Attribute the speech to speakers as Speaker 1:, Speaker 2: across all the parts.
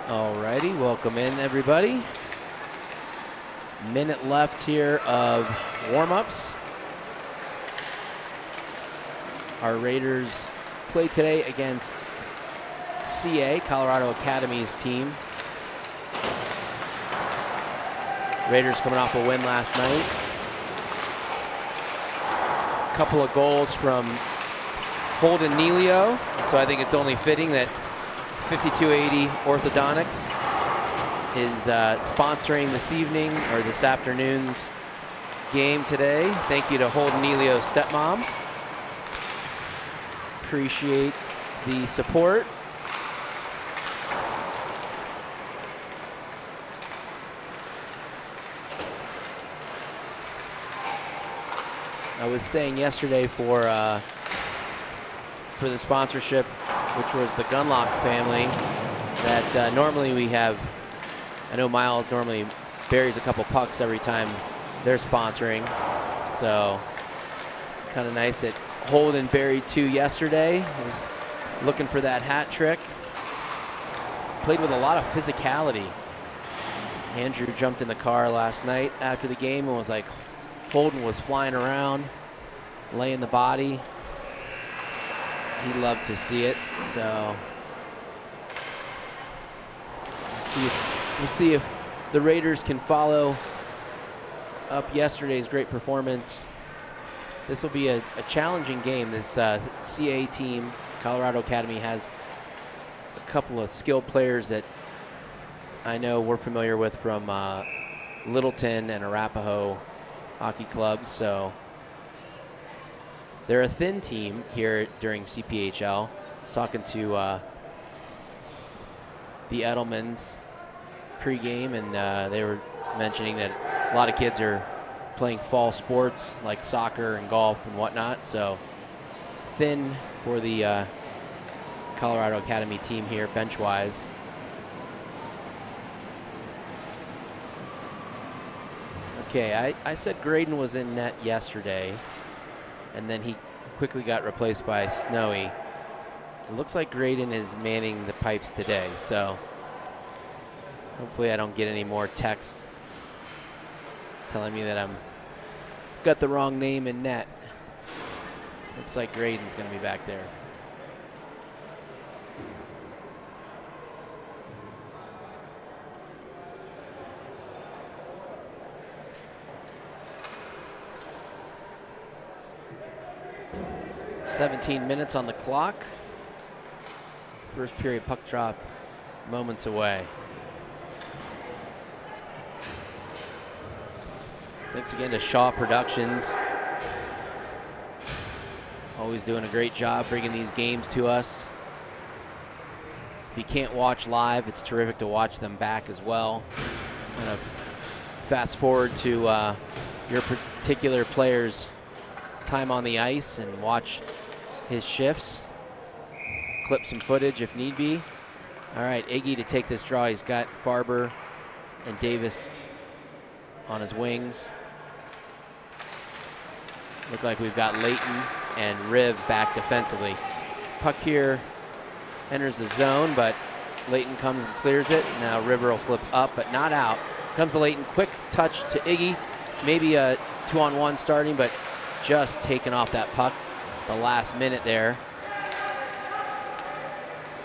Speaker 1: Alrighty, welcome in everybody. Minute left here of warm-ups. Our Raiders play today against CA, Colorado Academy's team. Raiders coming off a win last night. A couple of goals from Holden Nealio, so I think it's only fitting that 5280 Orthodontics is sponsoring this evening or this afternoon's game today. Thank you to Holden Nealio's stepmom. Appreciate the support. I was saying yesterday for the sponsorship, which was the Gunlock family, that normally we have, I know Miles normally buries a couple pucks every time they're sponsoring, so kind of nice that Holden buried 2 yesterday. Was looking for that hat trick. Played with a lot of physicality. Andrew jumped in the car last night after the game and was like, Holden was flying around, laying the body. He loved to see it, so we'll see if the Raiders can follow up yesterday's great performance. This will be a challenging game. This CA team, Colorado Academy, has a couple of skilled players that I know we're familiar with from Littleton and Arapahoe hockey clubs, so they're a thin team here during CPHL. I was talking to the Edelmans pregame, and they were mentioning that a lot of kids are playing fall sports like soccer and golf and whatnot, so thin for the Colorado Academy team here bench-wise. Okay, I said Graydon was in net yesterday, and then he quickly got replaced by Snowy. It looks like Graydon is manning the pipes today, so hopefully I don't get any more texts telling me that I'm got the wrong name in net. Looks like Graydon's gonna be back there. "17 minutes on the clock. First period puck drop moments away." Thanks again to Shaw Productions. Always doing a great job bringing these games to us. If you can't watch live, it's terrific to watch them back as well. Kind of fast forward to your particular player's time on the ice and watch his shifts. Clip some footage if need be. All right, Iggy to take this draw. He's got Farber and Davis on his wings. Look like we've got Layton and Riv back defensively. Puck here enters the zone, but Layton comes and clears it. Now River will flip up, but not out. Comes to Layton, quick touch to Iggy. Maybe a 2-on-1 starting, but just taking off that puck the last minute there.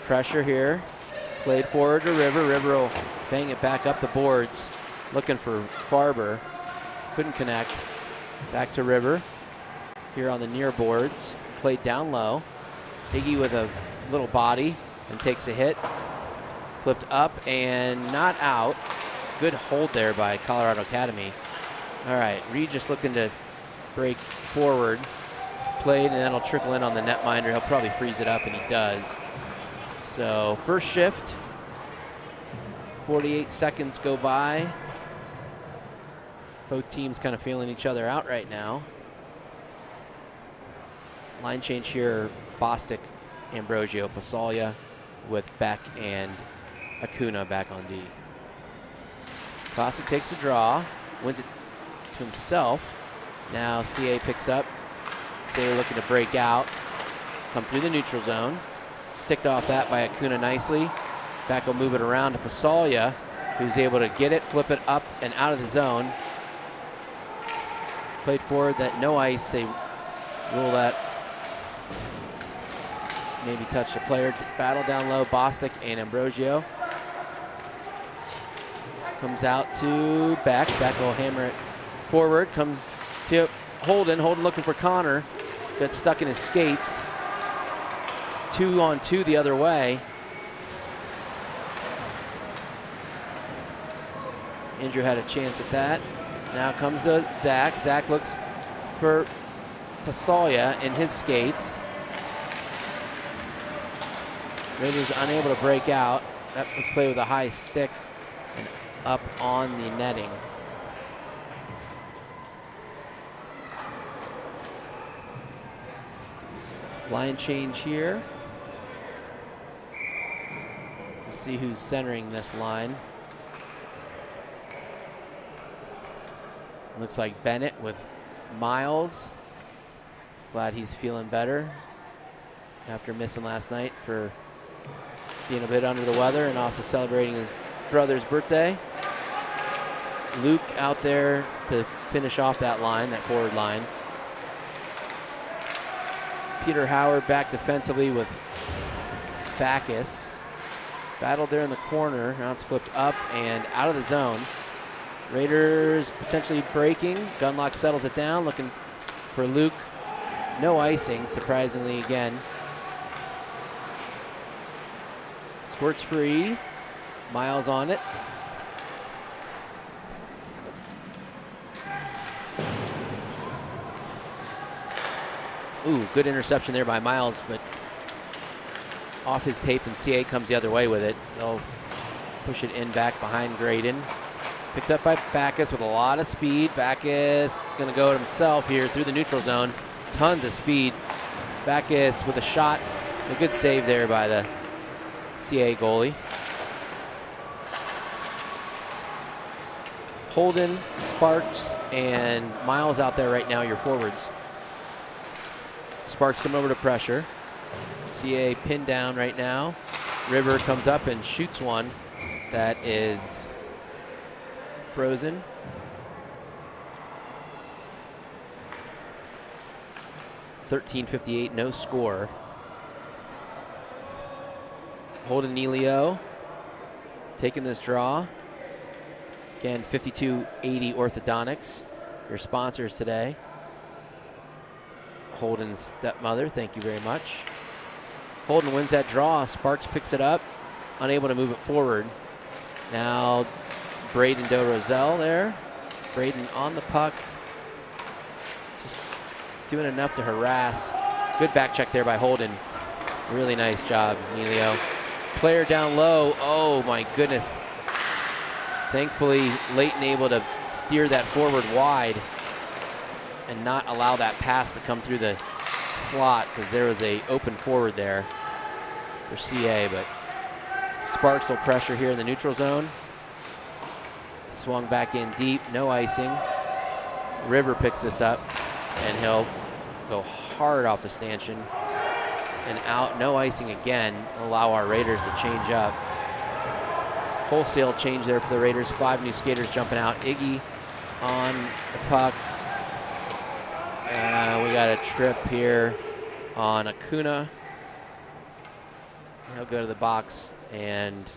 Speaker 1: Pressure here, played forward to River. River will bang it back up the boards, looking for Farber. Couldn't connect. Back to River here on the near boards. Played down low. Iggy with a little body and takes a hit. Flipped up and not out. Good hold there by Colorado Academy. All right, Reed just looking to break forward. Played, and that'll trickle in on the netminder. He'll probably freeze it up, and he does. So first shift, 48 seconds go by. Both teams kind of feeling each other out right now. Line change here, Bostic, Ambrosio, Pasalia with Beck and Acuna back on D. Bostic takes a draw, wins it to himself. Now CA picks up. CA looking to break out, come through the neutral zone. Sticked off that by Acuna nicely. Beck will move it around to Pasalia, who's able to get it, flip it up and out of the zone. Played forward, that no ice. They rule that. Maybe touched a player. Battle down low, Bostic and Ambrosio. Comes out to Beck. Beck will hammer it forward. Comes to Holden. Holden looking for Connor. Got stuck in his skates. 2-on-2 the other way. Andrew had a chance at that. Now comes to Zach. Zach looks for Pasalia in his skates. Raiders unable to break out. That was played with a high stick and up on the netting. Line change here. We'll see who's centering this line. Looks like Bennett with Miles. Glad he's feeling better after missing last night for being a bit under the weather and also celebrating his brother's birthday. Luke out there to finish off that line, that forward line. Peter Howard back defensively with Backus. Battled there in the corner. Now it's flipped up and out of the zone. Raiders potentially breaking. Gunlock settles it down, looking for Luke. No icing, surprisingly again. Squirts free. Miles on it. Ooh, good interception there by Miles, but off his tape, and CA comes the other way with it. They'll push it in back behind Graydon. Picked up by Backus with a lot of speed. Backus gonna go himself here through the neutral zone. Tons of speed. Backus with a shot. A good save there by the CA goalie. Holden, Sparks, and Miles out there right now, your forwards. Sparks coming over to pressure. CA pinned down right now. River comes up and shoots one that is frozen. .13:58, no score. Holden Neilio taking this draw. Again, 5280 Orthodontics, your sponsors today. Holden's stepmother, thank you very much. Holden wins that draw. Sparks picks it up, unable to move it forward. Now Braden Doe Roselle there. Braden on the puck. Just doing enough to harass. Good back check there by Holden. Really nice job, Emilio. Player down low. Oh my goodness. Thankfully, Leighton able to steer that forward wide and not allow that pass to come through the slot, because there was a open forward there for CA, but Sparks will pressure here in the neutral zone. Swung back in deep, no icing. River picks this up, and he'll go hard off the stanchion and out. No icing again. Allow our Raiders to change up. Wholesale change there for the Raiders. 5 new skaters jumping out. Iggy on the puck. We got a trip here on Acuna. He'll go to the box, and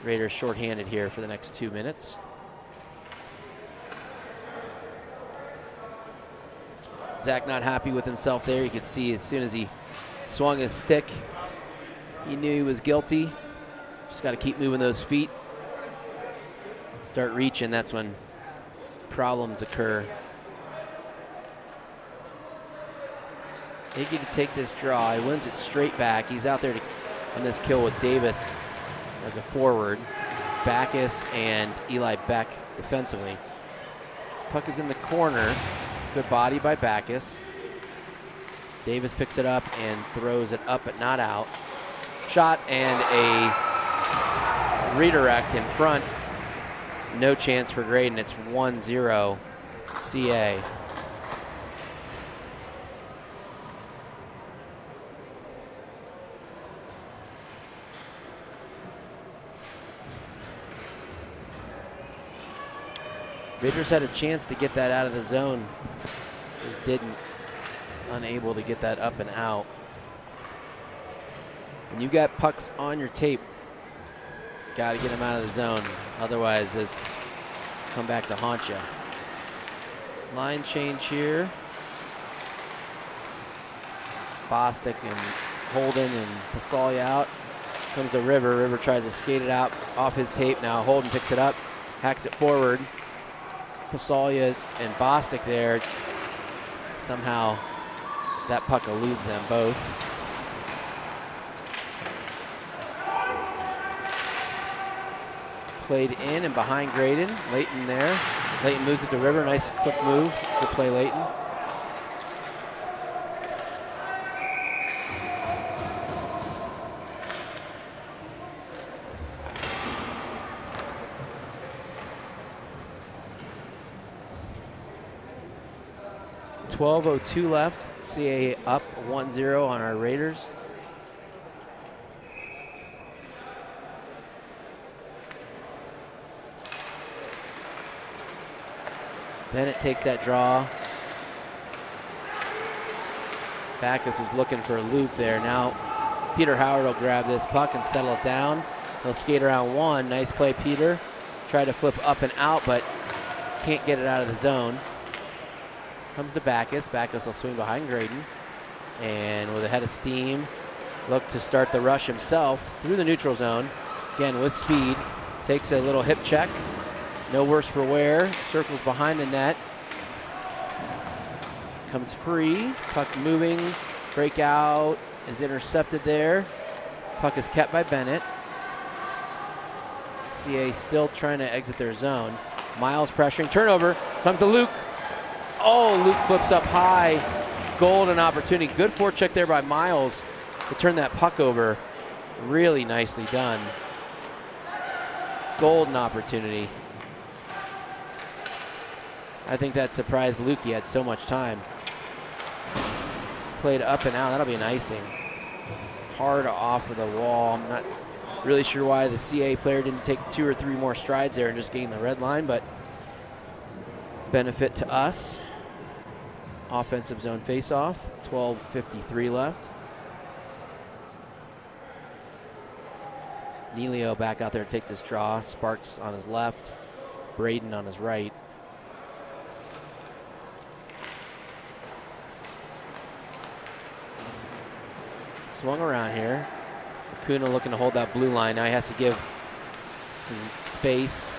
Speaker 1: Raiders shorthanded here for the next 2 minutes. Zach not happy with himself there. You could see as soon as he swung his stick, he knew he was guilty. Just got to keep moving those feet. Start reaching, that's when problems occur. Iggy to take this draw. He wins it straight back. He's out there on this kill with Davis as a forward. Backus and Eli Beck defensively. Puck is in the corner. Good body by Backus. Davis picks it up and throws it up but not out. Shot and a redirect in front. No chance for Graydon. It's 1-0 CA. Raiders had a chance to get that out of the zone. Just didn't. Unable to get that up and out. When you got pucks on your tape, got to get them out of the zone. Otherwise, this come back to haunt you. Line change here. Bostic and Holden and Pasolya out. Comes the River. River tries to skate it out off his tape. Now Holden picks it up, hacks it forward. Pasolya and Bostic there. Somehow that puck eludes them both. Played in and behind Graydon. Layton there. Layton moves it to River. Nice quick move. Good play, Layton. .12:02 left. CA up 1-0 on our Raiders. Bennett takes that draw. Backus was looking for a loop there. Now Peter Howard will grab this puck and settle it down. He'll skate around one. Nice play, Peter. Tried to flip up and out, but can't get it out of the zone. Comes to Backus. Backus will swing behind Graydon. And with a head of steam, look to start the rush himself through the neutral zone. Again, with speed. Takes a little hip check. No worse for wear. Circles behind the net. Comes free. Puck moving. Breakout is intercepted there. Puck is kept by Bennett. CA still trying to exit their zone. Miles pressuring. Turnover. Comes to Luke. Oh, Luke flips up high. Golden opportunity. Good forecheck there by Miles to turn that puck over. Really nicely done. Golden opportunity. I think that surprised Luke. He had so much time. Played up and out. That'll be an icing. Hard off of the wall. I'm not really sure why the CA player didn't take 2 or 3 more strides there and just gain the red line, but benefit to us. Offensive zone faceoff. 12:53 left. Neilio back out there to take this draw. Sparks on his left. Braden on his right. Swung around here. Acuna looking to hold that blue line. Now he has to give some space.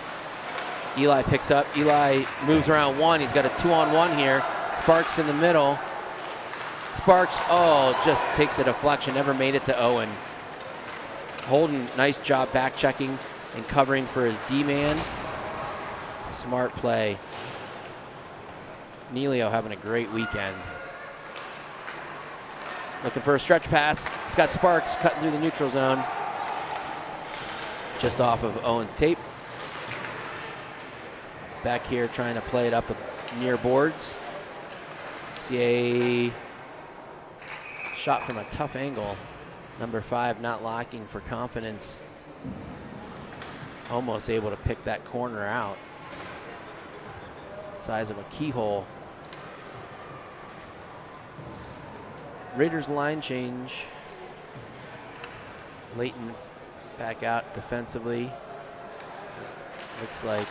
Speaker 1: Eli picks up. Eli moves around one. He's got a 2-on-1 here. Sparks in the middle. Sparks, oh, just takes a deflection. Never made it to Owen. Holden, nice job back checking and covering for his D-man. Smart play. Neilio having a great weekend. Looking for a stretch pass. It's got Sparks cutting through the neutral zone. Just off of Owen's tape. Back here trying to play it up near boards. CA shot from a tough angle. Number 5 not locking for confidence. Almost able to pick that corner out. Size of a keyhole. Raiders line change. Layton back out defensively. Looks like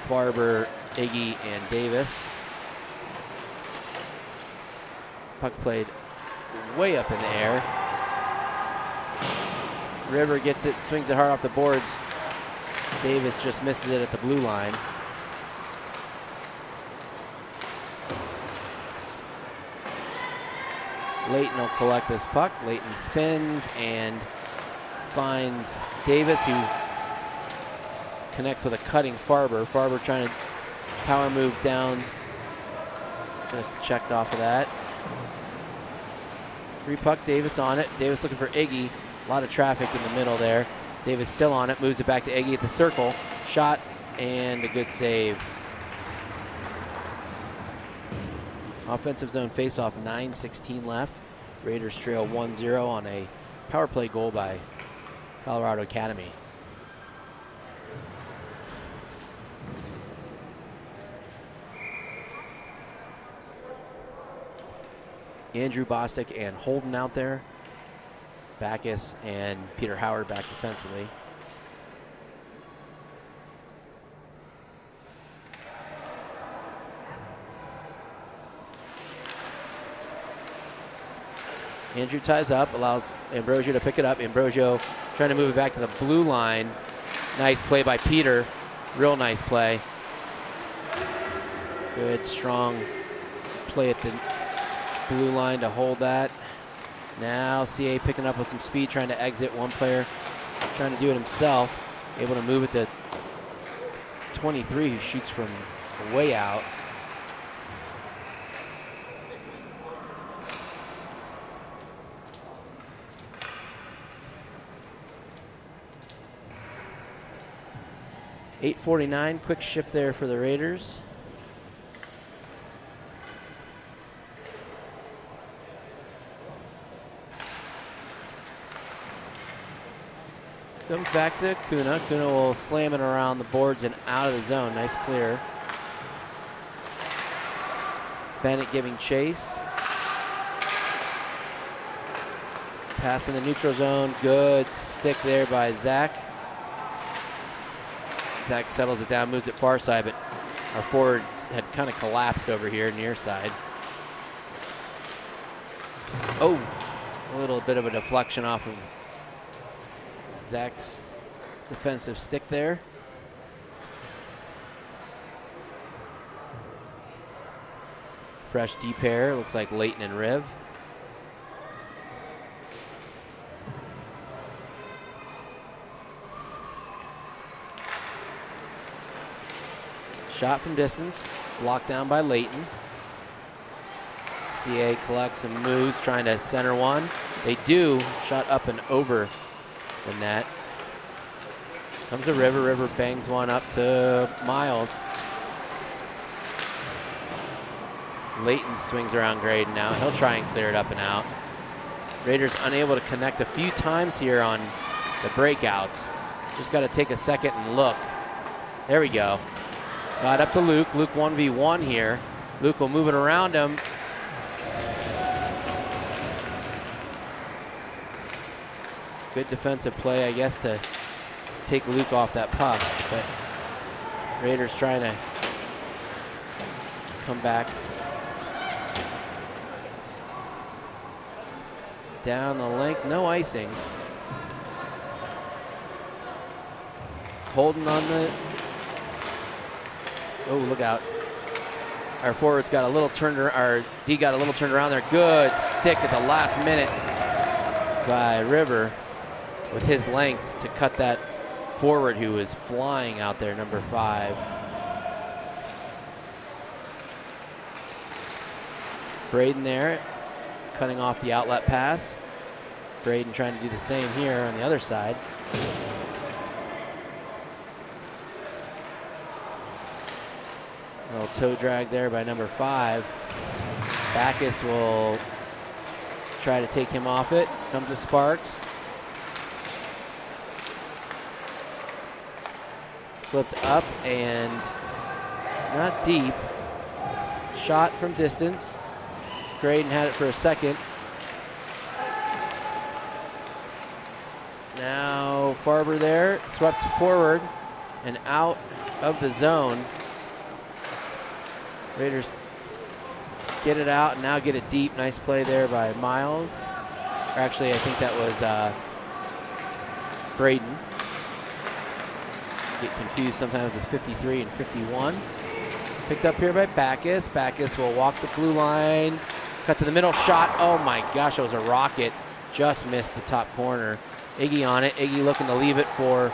Speaker 1: Farber, Iggy, and Davis. Puck played way up in the air. River gets it, swings it hard off the boards. Davis just misses it at the blue line. Layton will collect this puck. Layton spins and finds Davis, who connects with a cutting Farber. Farber trying to power move down. Just checked off of that. Free puck, Davis on it. Davis looking for Iggy. A lot of traffic in the middle there. Davis still on it, moves it back to Iggy at the circle. Shot and a good save. Offensive zone faceoff, 9:16 left. Raiders trail 1-0 on a power play goal by Colorado Academy. Andrew Bostic and Holden out there. Backus and Peter Howard back defensively. Andrew ties up, allows Ambrosio to pick it up. Ambrosio trying to move it back to the blue line. Nice play by Peter. Real nice play. Good, strong play at the blue line to hold that. Now CA picking up with some speed, trying to exit. One player trying to do it himself. Able to move it to 23, who shoots from way out. .849, quick shift there for the Raiders. Comes back to Kuna. Kuna will slam it around the boards and out of the zone. Nice clear. Bennett giving chase. Pass in the neutral zone. Good stick there by Zach. Zach settles it down, moves it far side, but our forwards had kind of collapsed over here near side. Oh, a little bit of a deflection off of Zach's defensive stick there. Fresh deep pair, looks like Leighton and Riv. Shot from distance, blocked down by Leighton. CA collects and moves, trying to center one. They do, shot up and over the net. Comes to River, River bangs one up to Miles. Leighton swings around Graydon now. He'll try and clear it up and out. Raiders unable to connect a few times here on the breakouts. Just got to take a second and look. There we go. Got up to Luke. Luke 1v1 here. Luke will move it around him. Good defensive play, I guess, to take Luke off that puck. But Raiders trying to come back down the length. No icing. Holden on the... Oh, look out. Our forwards got a little turned, our D got a little turned around there. Good stick at the last minute by River with his length to cut that forward who was flying out there, number 5. Braden there, cutting off the outlet pass. Braden trying to do the same here on the other side. Little toe drag there by number 5. Backus will try to take him off it. Comes to Sparks. Flipped up and not deep. Shot from distance. Graydon had it for a second. Now Farber there, swept forward and out of the zone. Raiders get it out and now get it deep. Nice play there by Miles. Or actually, I think that was Braden. Get confused sometimes with 53 and 51. Picked up here by Backus. Backus will walk the blue line. Cut to the middle, shot. Oh my gosh, it was a rocket. Just missed the top corner. Iggy on it. Iggy looking to leave it for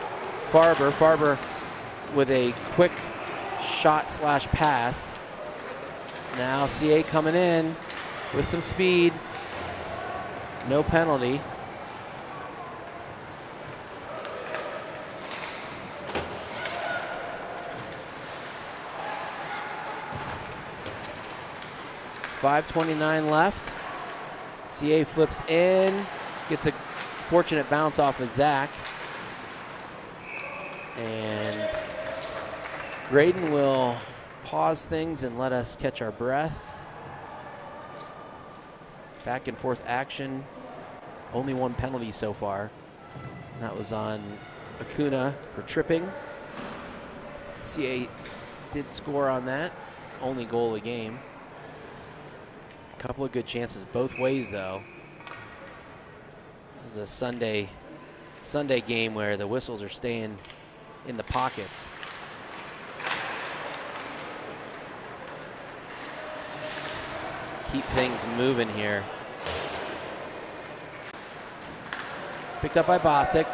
Speaker 1: Farber. Farber with a quick shot slash pass. Now CA coming in with some speed. No penalty. .529 left. CA flips in, gets a fortunate bounce off of Zach. And Graydon will pause things and let us catch our breath. back and forth action. Only one penalty so far. And that was on Acuna for tripping. CA did score on that. Only goal of the game. A couple of good chances both ways, though. This is a Sunday game where the whistles are staying in the pockets. Keep things moving here. Picked up by Bostic.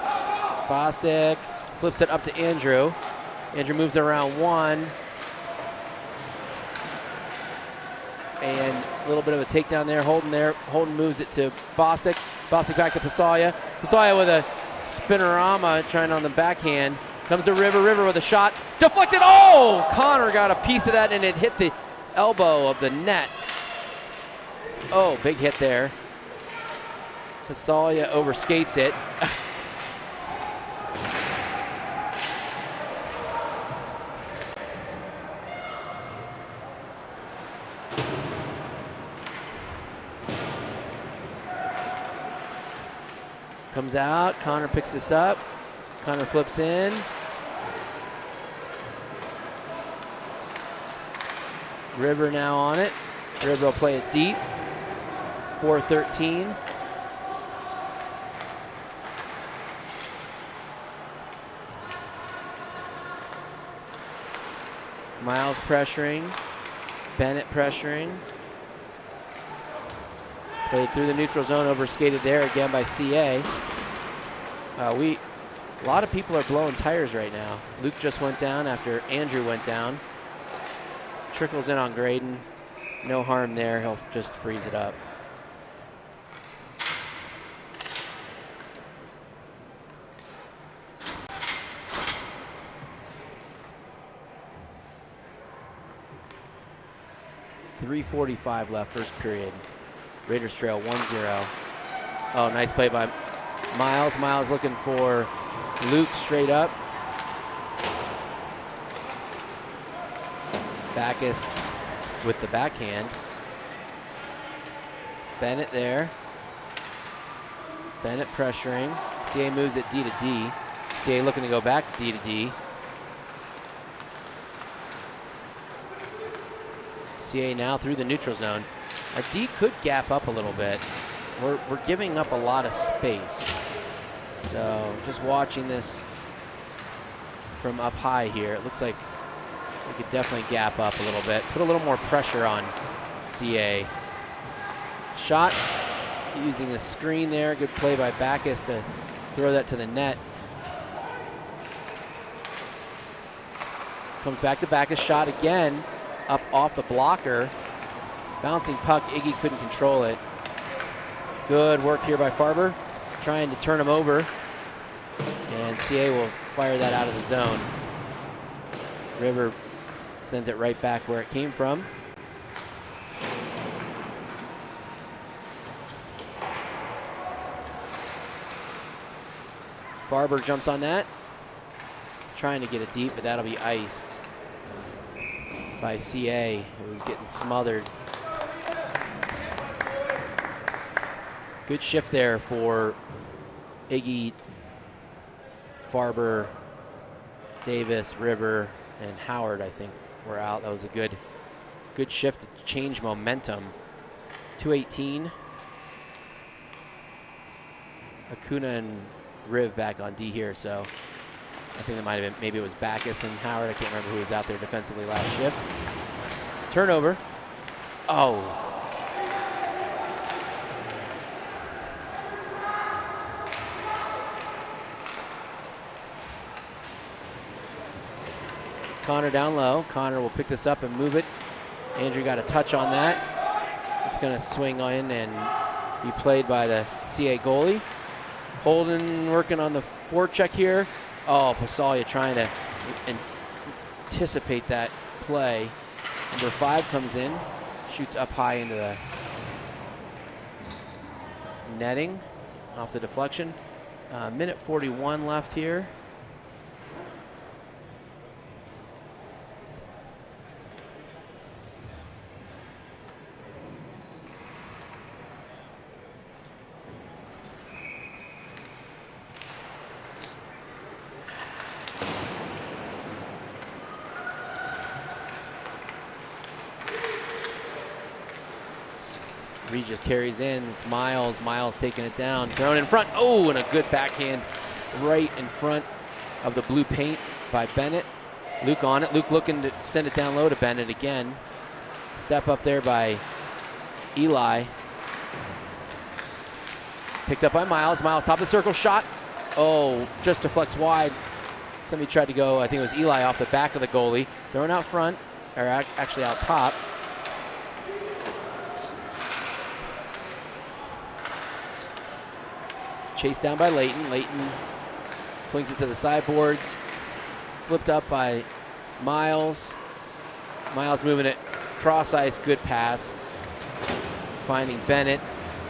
Speaker 1: Bostic flips it up to Andrew. Andrew moves it around one. And a little bit of a takedown there. Holden moves it to Bostic. Bostic back to Pasalia. Pasalia with a spinorama trying on the backhand. Comes to River. River with a shot. Deflected. Oh! Connor got a piece of that and it hit the elbow of the net. Oh, big hit there. Pasalia overskates it. Comes out, Connor picks this up. Connor flips in. River now on it. River will play it deep. 4-13. Miles pressuring. Bennett pressuring. Played through the neutral zone, overskated there again by CA. A lot of people are blowing tires right now. Luke just went down after Andrew went down. Trickles in on Graydon. No harm there, he'll just freeze it up. .345 left, first period. Raiders trail 1-0. Oh, nice play by Miles. Miles looking for Luke straight up. Backus with the backhand. Bennett there. Bennett pressuring. CA moves it D to D. CA looking to go back D to D. CA now through the neutral zone. Our D could gap up a little bit. We're giving up a lot of space. So just watching this from up high here, it looks like we could definitely gap up a little bit. Put a little more pressure on CA. Shot using a screen there. Good play by Backus to throw that to the net. Comes back to Backus, shot again. Up off the blocker. Bouncing puck, Iggy couldn't control it. Good work here by Farber, trying to turn him over. And CA will fire that out of the zone. River sends it right back where it came from. Farber jumps on that. Trying to get it deep, but that'll be iced by CA, who was getting smothered. Good shift there for Iggy, Farber, Davis, River, and Howard, I think, were out. That was a good shift to change momentum. 2:18. Acuna and Riv back on D here, so I think it might have been, maybe it was Backus and Howard. I can't remember who was out there defensively last shift. Turnover. Oh. Connor down low. Connor will pick this up and move it. Andrew got a touch on that. It's going to swing in and be played by the CA goalie. Holden working on the forecheck here. Oh, Pasalia trying to anticipate that play. Number 5 comes in, shoots up high into the netting off the deflection. Minute 41 left here. RB just carries in. It's Miles. Miles taking it down, thrown in front. Oh, and a good backhand right in front of the blue paint by Bennett. Luke on it. Luke looking to send it down low to Bennett again. Step up there by Eli. Picked up by Miles. Miles, top of the circle, shot. Oh, just deflects wide. Somebody tried to go, I think it was Eli, off the back of the goalie. Thrown out front, or actually out top. Chased down by Layton. Layton flings it to the sideboards. Flipped up by Miles. Miles moving it cross ice, good pass. Finding Bennett.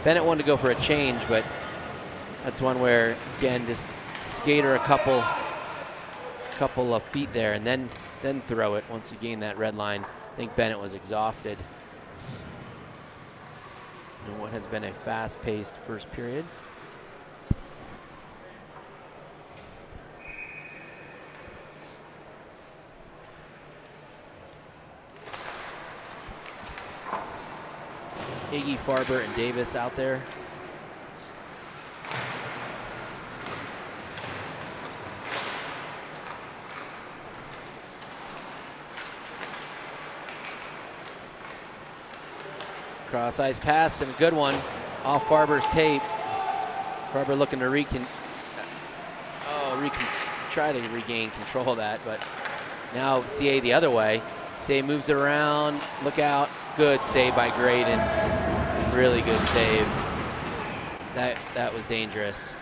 Speaker 1: Bennett wanted to go for a change, but that's one where, again, just skater a couple of feet there and then throw it once you gain that red line. I think Bennett was exhausted in what has been a fast-paced first period. Iggy, Farber, and Davis out there. Cross ice pass and a good one off Farber's tape. Farber looking to try to regain control of that, but now CA the other way. CA moves it around, look out. Good save by Graydon. Really good save. That was dangerous.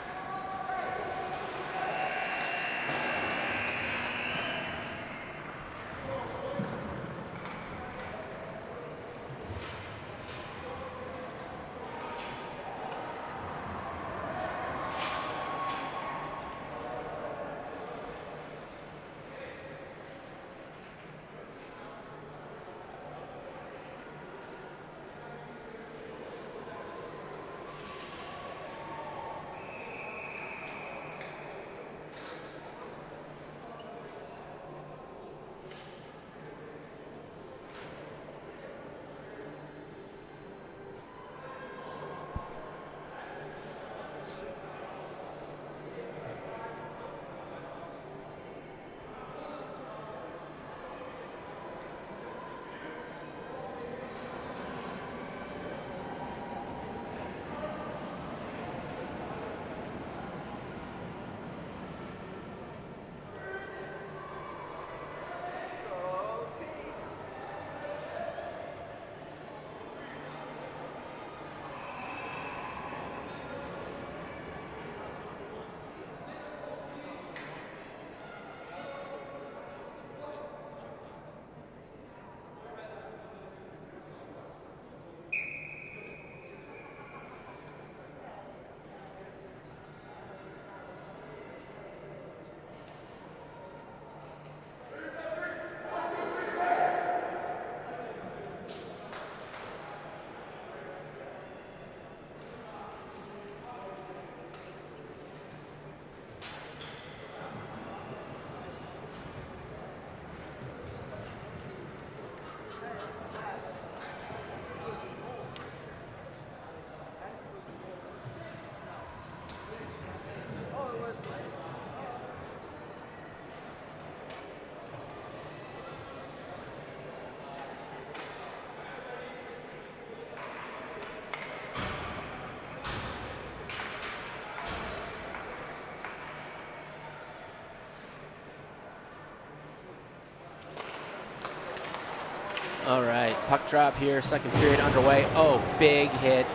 Speaker 1: All right, puck drop here, second period underway. Oh, big hit.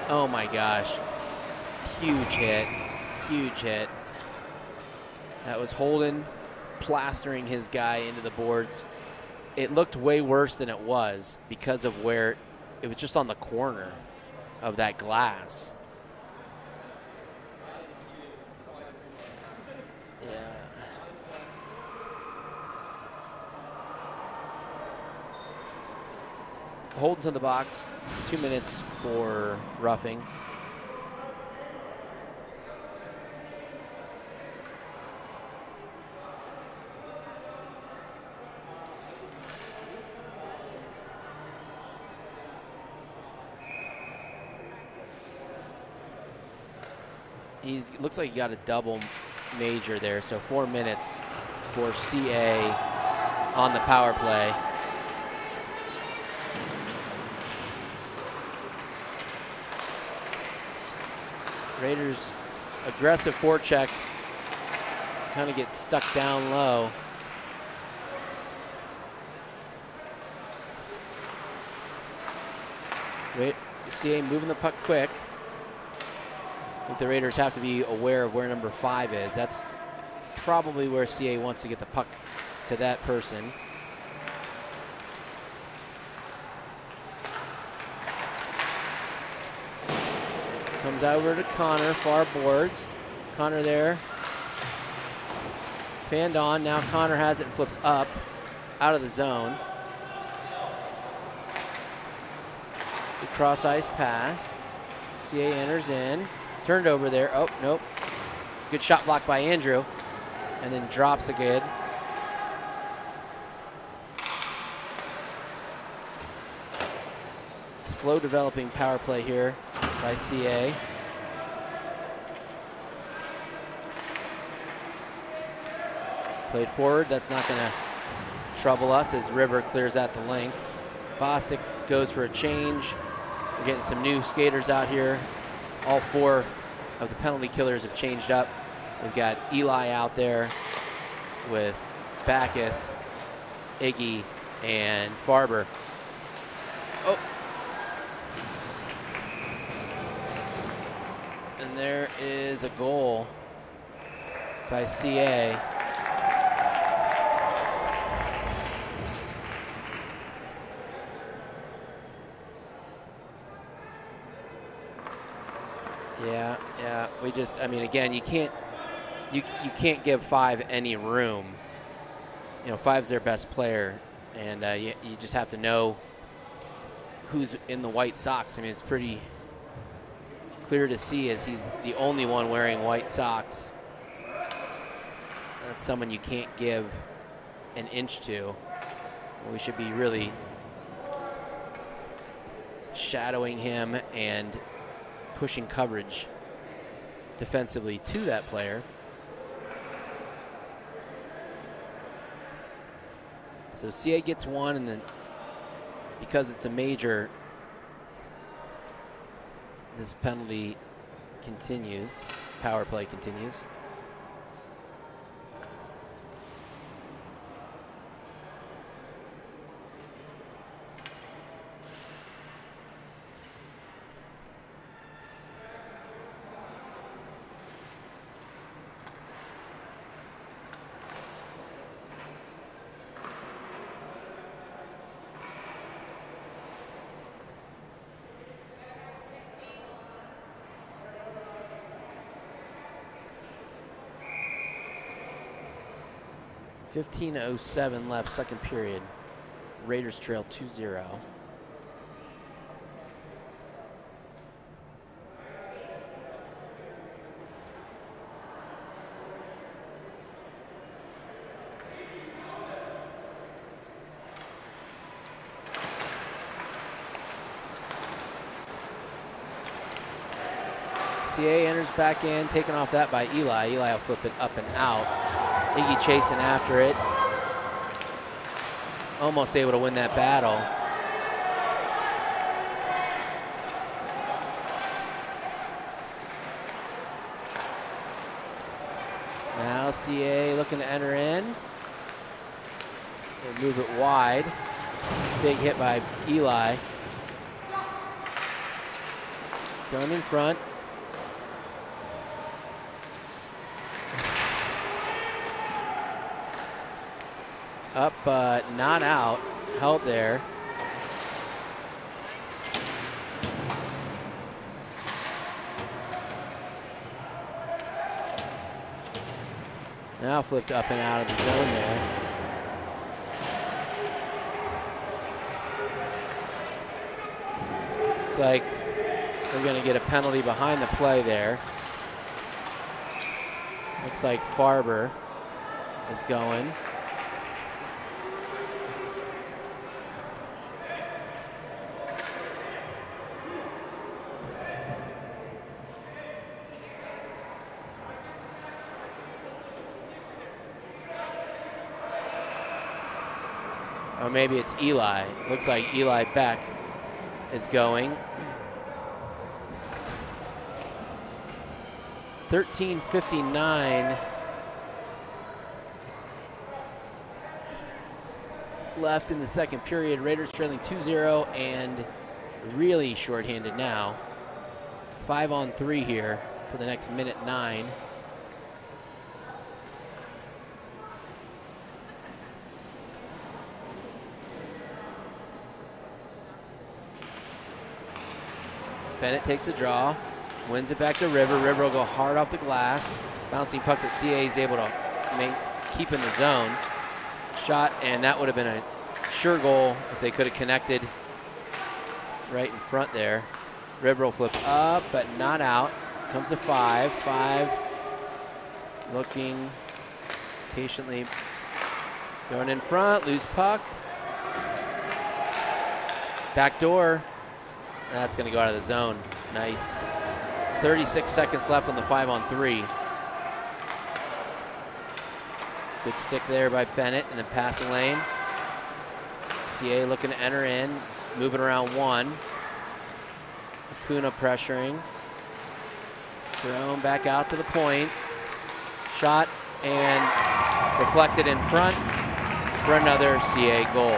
Speaker 1: Oh my gosh. Huge hit, huge hit. That was Holden plastering his guy into the boards. It looked way worse than it was because of where it was just on the corner of that glass. Holden to the box, 2 minutes for roughing. looks like he got a double major there, so 4 minutes for CA on the power play. Raiders aggressive forecheck, kind of gets stuck down low. CA moving the puck quick. I think the Raiders have to be aware of where number 5 is. That's probably where CA wants to get the puck to that person. Comes over to Connor, far boards. Connor there. Fanned on, now Connor has it and flips up, out of the zone. The cross ice pass. CA enters in. Turned over there. Oh, nope. Good shot block by Andrew. And then drops again. Slow developing power play here by CA. Played forward. That's not going to trouble us as River clears out the length. Bosick goes for a change. We're getting some new skaters out here. All 4 of the penalty killers have changed up. We've got Eli out there with Backus, Iggy, and Farber. Oh. And there is a goal by CA. Yeah. We just, I mean, again, you can't give 5 any room. You know, 5's their best player, and you just have to know who's in the white socks. I mean, it's pretty clear to see as he's the only one wearing white socks. That's someone you can't give an inch to. We should be really shadowing him and pushing coverage defensively to that player. So CA gets 1, and then because it's a major, this penalty continues, power play continues. .15:07 left, second period. Raiders trail 2-0. CA enters back in, taken off that by Eli. Eli will flip it up and out. Iggy chasing after it. Almost able to win that battle. Now CA looking to enter in. They move it wide. Big hit by Eli. Going in front. Up, but not out. Held there. Now flipped up and out of the zone there. Looks like we're going to get a penalty behind the play there. Looks like Farber is going. Or maybe it's Eli. Looks like Eli Beck is going. 13:59 left in the second period. Raiders trailing 2-0 and really shorthanded now. 5-on-3 here for the next minute 9. Bennett takes a draw, wins it back to River. River will go hard off the glass. Bouncing puck that CA is able to keep in the zone. Shot, and that would have been a sure goal if they could have connected right in front there. River will flip up, but not out. Comes to 5. 5 looking patiently. Going in front, loose puck. Back door. That's going to go out of the zone. Nice. 36 seconds left on the 5-on-3. Good stick there by Bennett in the passing lane. CA looking to enter in, moving around 1. Acuna pressuring. Thrown back out to the point. Shot and deflected in front for another CA goal.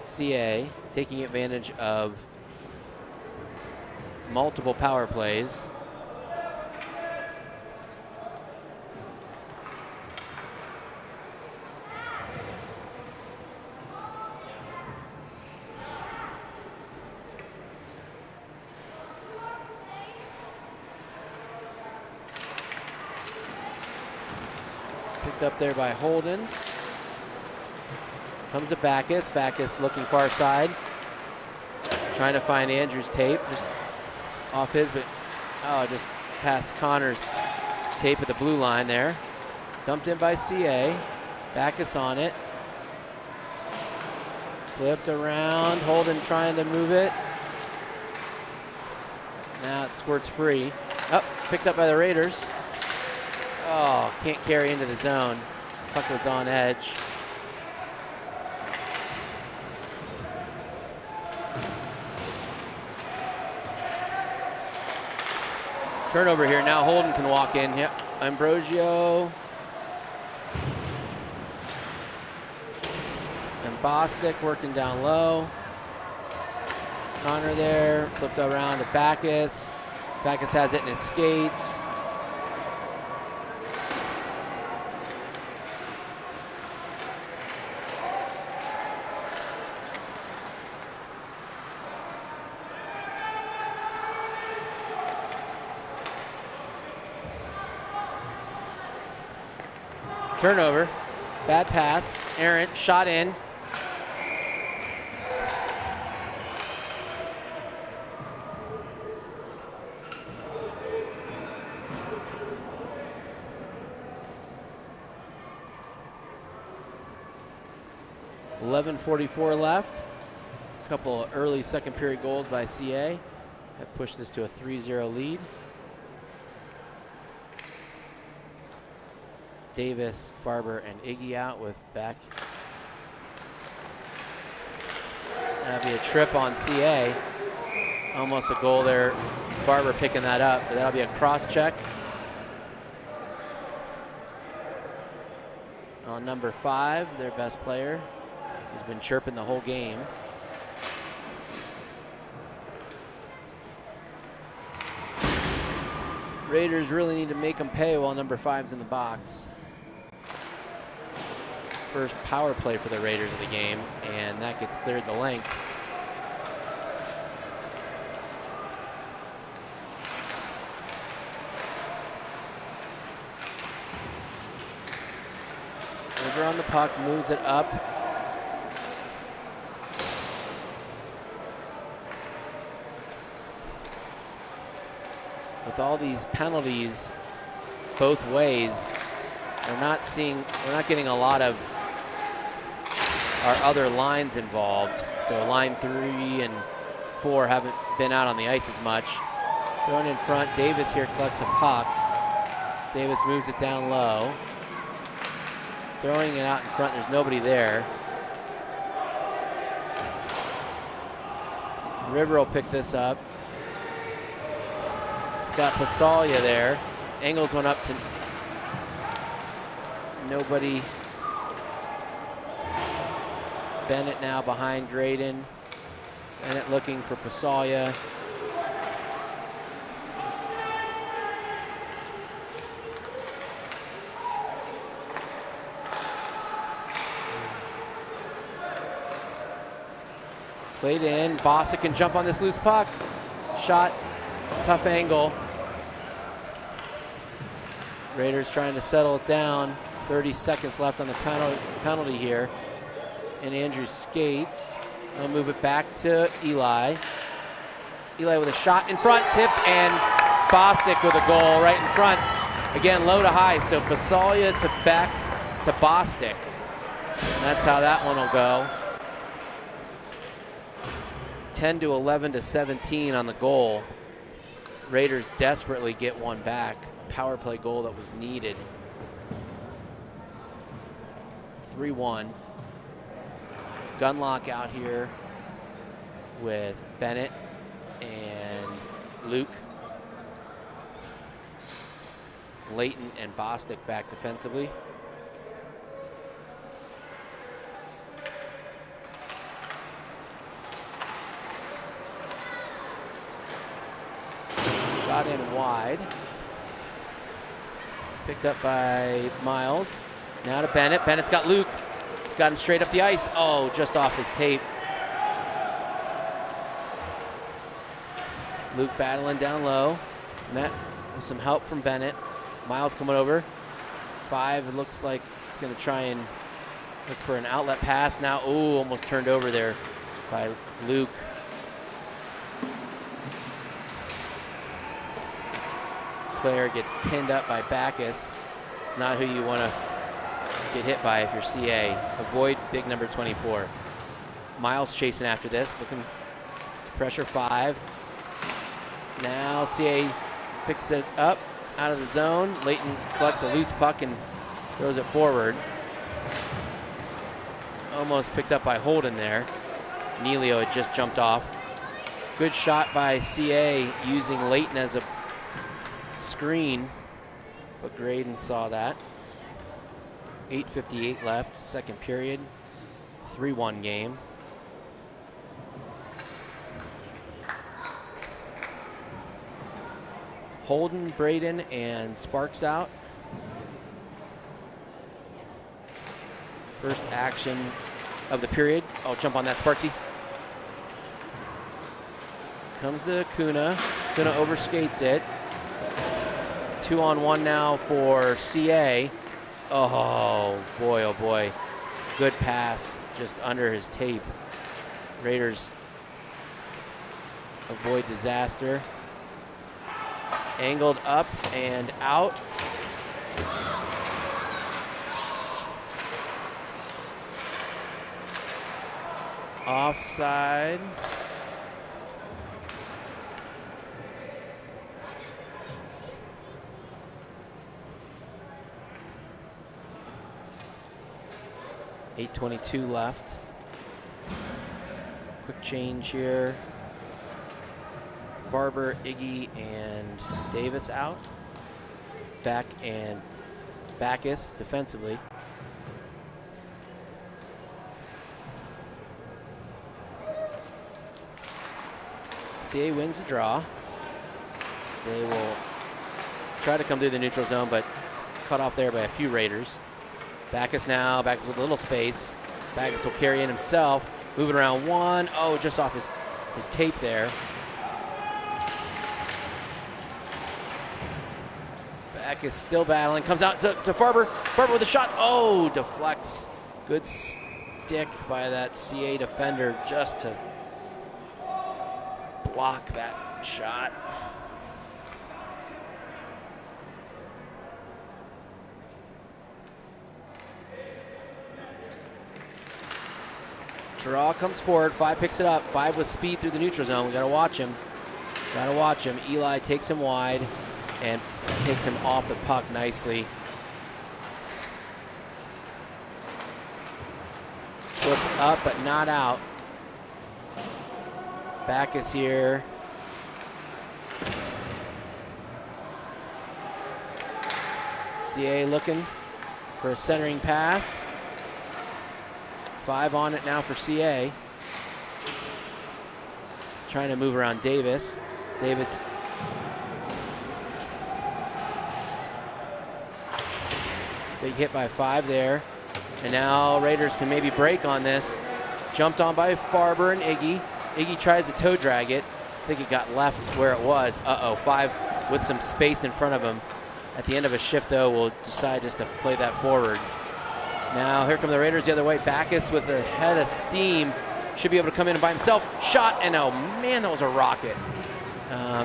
Speaker 1: CA taking advantage of multiple power plays. Picked up there by Holden. Comes to Backus. Backus looking far side. Trying to find Andrew's tape. Just off his, but just past Connor's tape at the blue line there. Dumped in by CA. Backus on it. Flipped around. Holden trying to move it. Now it squirts free. Oh, picked up by the Raiders. Oh, can't carry into the zone. Puck was on edge. Turnover here. Now Holden can walk in. Yep. Ambrosio. And Bostic working down low. Connor there. Flipped around to Backus. Backus has it in his skates. Turnover, bad pass, errant, shot in. .11:44 left. A couple of early second period goals by CA have pushed this to a 3-0 lead. Davis, Farber, and Iggy out with Beck. That'll be a trip on CA. Almost a goal there. Farber picking that up, but that'll be a cross check on number 5, their best player, who's been chirping the whole game. Raiders really need to make them pay while number 5's in the box. First power play for the Raiders of the game, and that gets cleared the length. River on the puck, moves it up. With all these penalties both ways, we're not getting a lot of our other lines involved. So line 3 and 4 haven't been out on the ice as much. Thrown in front, Davis here collects a puck. Davis moves it down low. Throwing it out in front, there's nobody there. River will pick this up. It's got Pasalia there. Angles one up to nobody. Bennett now behind Drayden. Bennett looking for Pasalia. Played in. Bossa can jump on this loose puck. Shot. Tough angle. Raiders trying to settle it down. 30 seconds left on the penalty here. And Andrews skates. They'll move it back to Eli. Eli with a shot in front, tipped, and Bostic with a goal right in front. Again, low to high, so Pasalia to back to Bostic. And that's how that one will go. 10 to 11 to 17 on the goal. Raiders desperately get one back. Power play goal that was needed. 3-1. Gunlock out here with Bennett and Luke. Layton and Bostic back defensively. Shot in wide. Picked up by Miles. Now to Bennett. Bennett's got Luke. He's got him straight up the ice. Oh, just off his tape. Luke battling down low. Met with some help from Bennett. Miles coming over. 5, it looks like he's going to try and look for an outlet pass. Now, oh, almost turned over there by Luke. Player gets pinned up by Backus. It's not who you want to get hit by if you're CA. Avoid big number 24. Miles chasing after this, looking to pressure 5. Now CA picks it up out of the zone. Layton collects a loose puck and throws it forward. Almost picked up by Holden there. Neilio had just jumped off. Good shot by CA using Layton as a screen, but Graydon saw that. 8:58 left, second period. 3-1 game. Holden, Braden, and Sparks out. First action of the period. Oh, jump on that, Sparksy. Comes to Kuna. Kuna overskates it. 2-on-1 now for CA. Oh boy, good pass just under his tape. Raiders avoid disaster. Angled up and out. Offside. .8:22 left. Quick change here. Barber, Iggy, and Davis out. Back and Backus defensively. CA wins the draw. They will try to come through the neutral zone, but cut off there by a few Raiders. Backus now, Backus with a little space. Backus will carry in himself. Moving around 1. Oh, just off his tape there. Backus still battling. Comes out to Farber. Farber with a shot. Oh, deflects. Good stick by that CA defender just to block that shot. Draw comes forward. 5 picks it up. 5 with speed through the neutral zone. We got to watch him. Got to watch him. Eli takes him wide and takes him off the puck nicely. Flipped up, but not out. Back is here. CA looking for a centering pass. 5 on it now for CA. Trying to move around Davis. Davis. Big hit by 5 there. And now Raiders can maybe break on this. Jumped on by Farber and Iggy. Iggy tries to toe drag it. I think it got left where it was. Uh-oh, 5 with some space in front of him. At the end of a shift, though, will decide just to play that forward. Now here come the Raiders the other way. Backus with a head of steam. Should be able to come in by himself. Shot, and oh man, that was a rocket.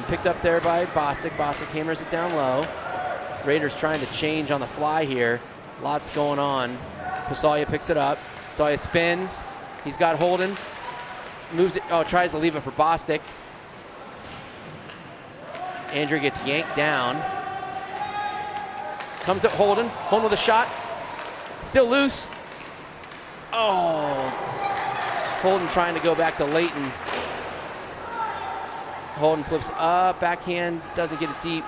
Speaker 1: Picked up there by Bostic. Bostic hammers it down low. Raiders trying to change on the fly here. Lots going on. Pasalia picks it up. Pasalia spins. He's got Holden. Moves it. Oh, tries to leave it for Bostic. Andrew gets yanked down. Comes up Holden. Holden with a shot. Still loose. Oh. Holden trying to go back to Layton. Holden flips up. Backhand. Doesn't get it deep.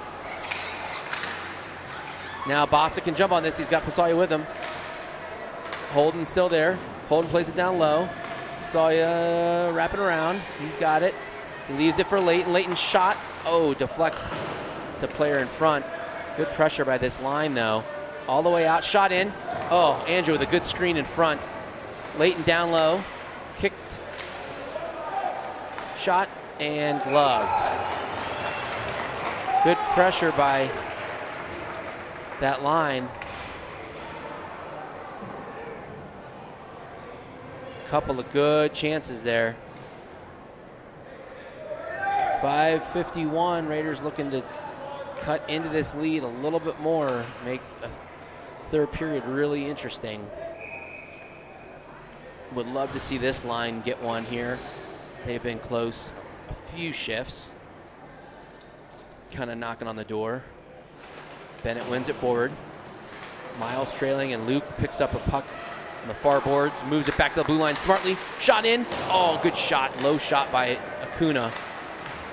Speaker 1: Now Bostic can jump on this. He's got Pasalia with him. Holden still there. Holden plays it down low. Pasalia wrapping around. He's got it. He leaves it for Layton. Layton's shot. Oh, deflects. It's a player in front. Good pressure by this line, though. All the way out. Shot in. Oh, Andrew with a good screen in front. Layton down low. Kicked. Shot and gloved. Good pressure by that line. Couple of good chances there. 5:51. Raiders looking to cut into this lead a little bit more, make a third period really interesting. Would love to see this line get one here. They've been close a few shifts. Kind of knocking on the door. Bennett wins it forward. Miles trailing, and Luke picks up a puck on the far boards, moves it back to the blue line smartly. Shot in. Oh, good shot. Low shot by Acuna.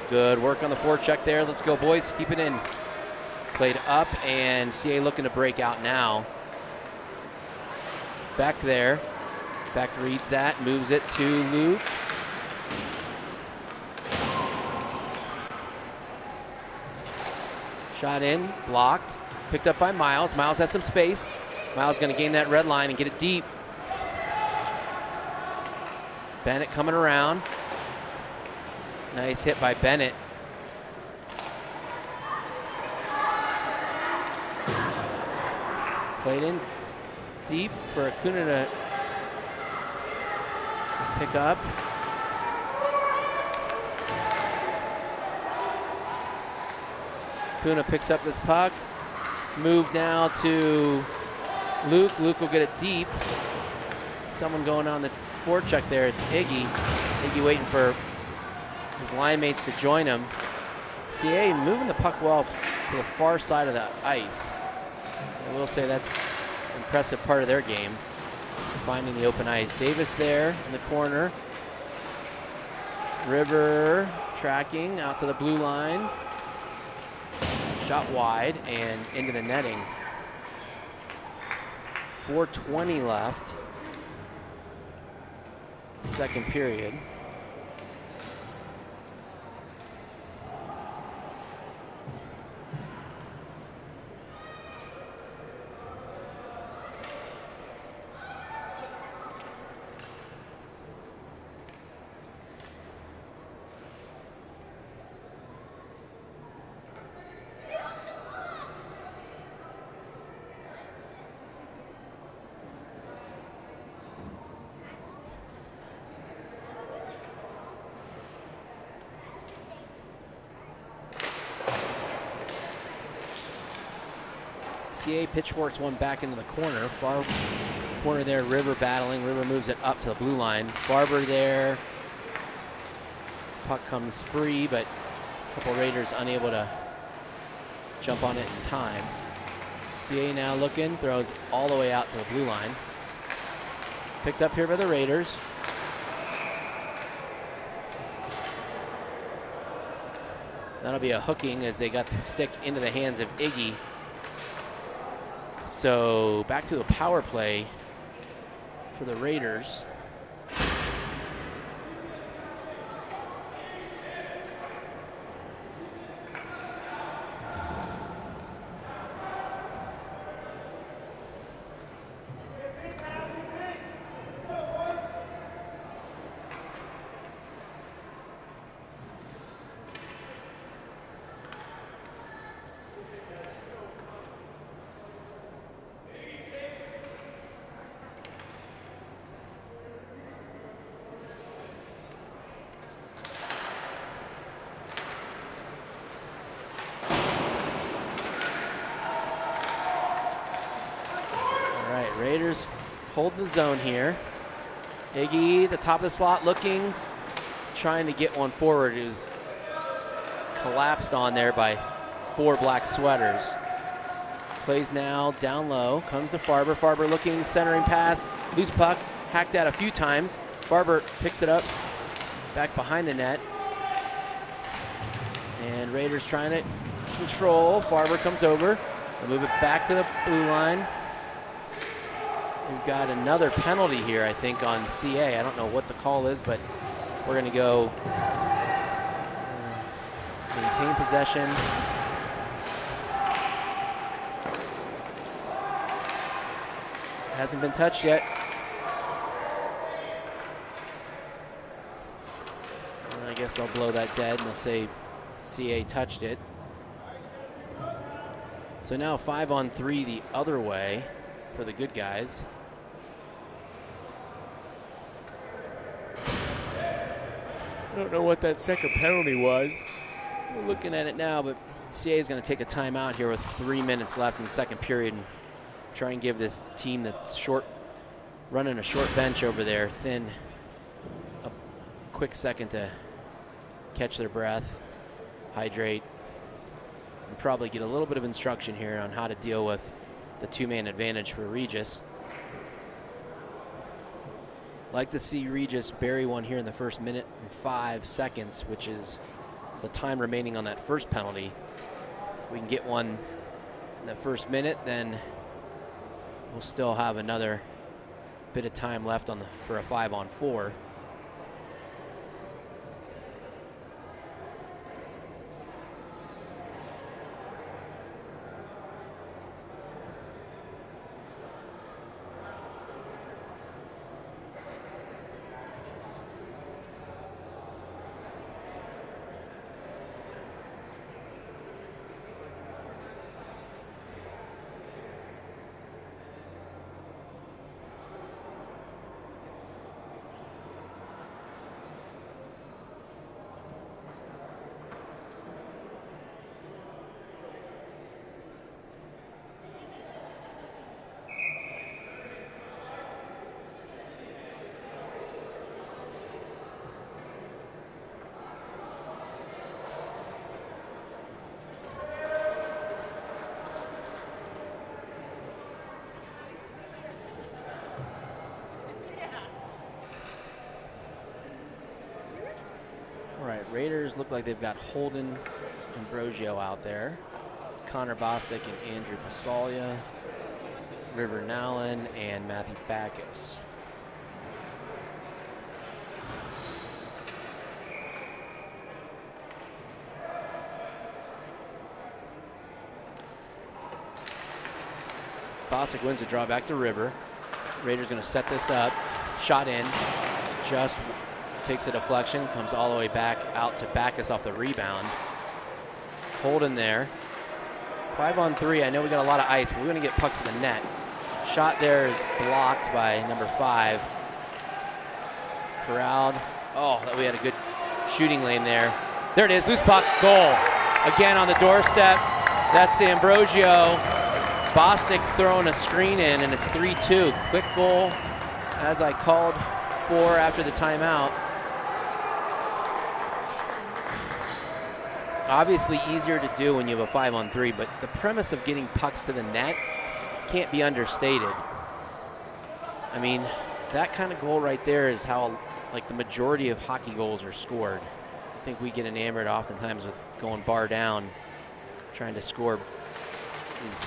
Speaker 1: Good work on the forecheck there. Let's go, boys. Keep it in. Played up, and CA looking to break out now. Back there. Back reads that, moves it to Luke. Shot in, blocked. Picked up by Miles. Miles has some space. Miles going to gain that red line and get it deep. Bennett coming around. Nice hit by Bennett. Played in deep for Acuna to pick up. Acuna picks up this puck. It's moved now to Luke. Luke will get it deep. Someone going on the forecheck there. It's Iggy. Iggy waiting for his line mates to join him. CA moving the puck well to the far side of the ice. I will say that's an impressive part of their game, finding the open ice. Davis there in the corner. River tracking out to the blue line. Shot wide and into the netting. 4:20 left. Second period. CA pitchforks one back into the corner. Far Corner there, River battling. River moves it up to the blue line. Barber there. Puck comes free, but a couple Raiders unable to jump on it in time. CA now looking, throws all the way out to the blue line. Picked up here by the Raiders. That'll be a hooking as they got the stick into the hands of Iggy. So back to the power play for the Raiders. Raiders hold the zone here. Iggy, the top of the slot, looking, trying to get one forward. He was collapsed on there by 4 black sweaters. Plays now down low, comes to Farber. Farber looking, centering pass, loose puck, hacked out a few times. Farber picks it up, back behind the net. And Raiders trying to control. Farber comes over. They'll move it back to the blue line. We've got another penalty here, I think, on CA. I don't know what the call is, but we're going to go maintain possession. Hasn't been touched yet. I guess they'll blow that dead and they'll say CA touched it. So now 5-on-3 the other way for the good guys. I don't know what that second penalty was. We're looking at it now, but CA is going to take a timeout here with 3 minutes left in the second period and try and give this team that's running a short bench over there, thin, a quick second to catch their breath, hydrate, and probably get a little bit of instruction here on how to deal with the 2-man advantage for Regis. Like to see Regis bury one here in the first minute and 5 seconds, which is the time remaining on that first penalty. We can get one in the first minute, then we'll still have another bit of time left for a 5-on-4. Raiders look like they've got Holden and Brogio out there. Connor Bostic and Andrew Pasalia, River Nowlin, and Matthew Backus. Bostic wins the draw back to River. Raiders going to set this up. Shot in. Just takes a deflection, comes all the way back out to Backus off the rebound. Holden there. 5-on-3. I know we got a lot of ice, but we're going to get pucks to the net. Shot there is blocked by number 5. Corralled. Oh, we had a good shooting lane there. There it is, loose puck, goal. Again on the doorstep. That's Ambrosio. Bostic throwing a screen in, and it's 3-2. Quick goal, as I called for after the timeout. Obviously easier to do when you have a 5-on-3, but the premise of getting pucks to the net can't be understated. I mean, that kind of goal right there is how, like, the majority of hockey goals are scored. I think we get enamored oftentimes with going bar down, trying to score these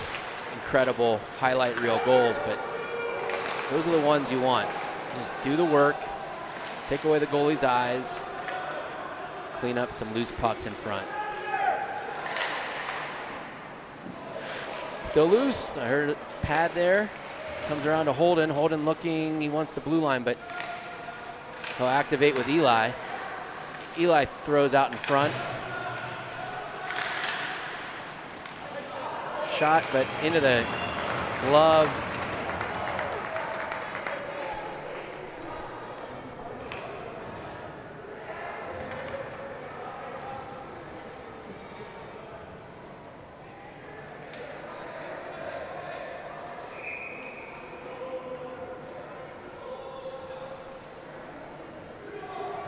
Speaker 1: incredible highlight reel goals, but those are the ones you want. Just do the work, take away the goalie's eyes, clean up some loose pucks in front. Still loose. I heard a pad there. Comes around to Holden. Holden looking, he wants the blue line, but he'll activate with Eli. Eli throws out in front. Shot, but into the glove.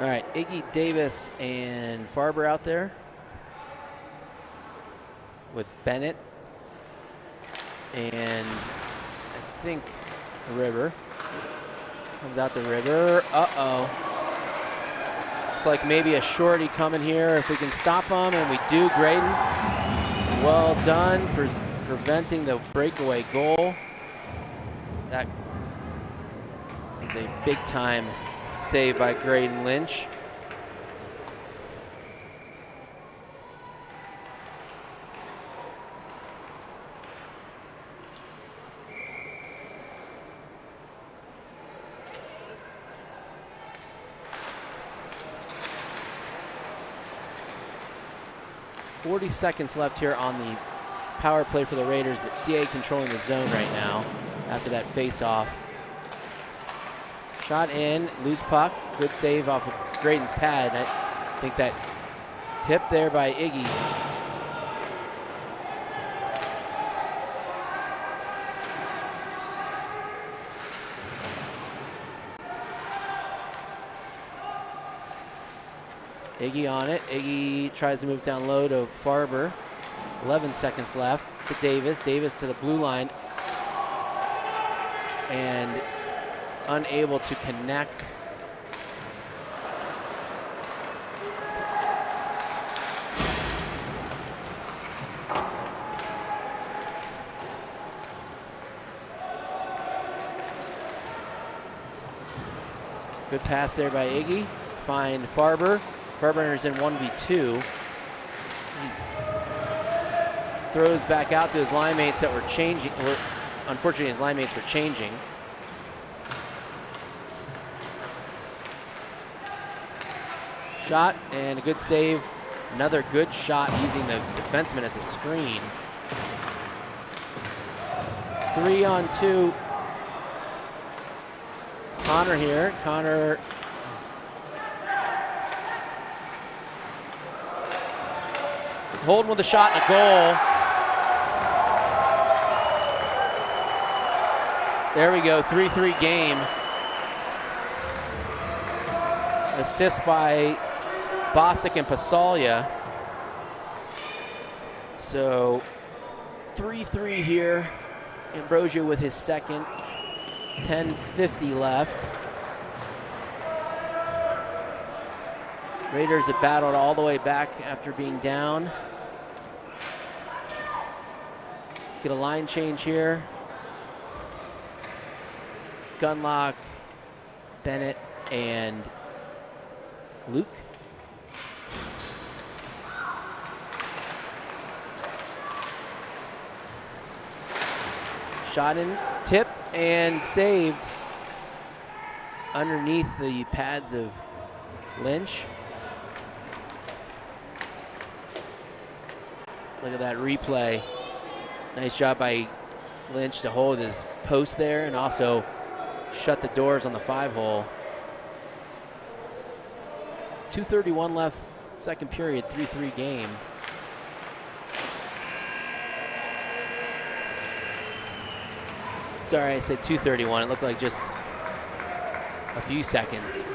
Speaker 1: All right, Iggy, Davis, and Farber out there with Bennett and I think River. Comes out the River. Uh-oh. Looks like maybe a shorty coming here if we can stop him, and we do. Graydon, well done, preventing the breakaway goal. That is a big-time save by Graydon Lynch. .40 seconds left here on the power play for the Raiders, but CA controlling the zone right now after that face-off. Shot in, loose puck, good save off of Graydon's pad. I think that tip there by Iggy. Iggy on it. Iggy tries to move down low to Farber. 11 seconds left to Davis. Davis to the blue line. And unable to connect. Good pass there by Iggy. Find Farber. Farber is in 1v2. He throws back out to his line mates that were changing. Unfortunately, his line mates were changing. Shot and a good save. Another good shot using the defenseman as a screen. 3-on-2. Connor here. Connor Holden with a shot and a goal. There we go, 3-3 game. Assist by Bostic and Pasalia. So 3-3 here. Ambrosio with his second. 10:50 left. Raiders have battled all the way back after being down. Get a line change here. Gunlock, Bennett, and Luke. Shot in, tip, and saved underneath the pads of Lynch. Look at that replay. Nice job by Lynch to hold his post there and also shut the doors on the 5-hole. 2:31 left, second period, 3-3 game. Sorry, I said 2:31. It looked like just a few seconds.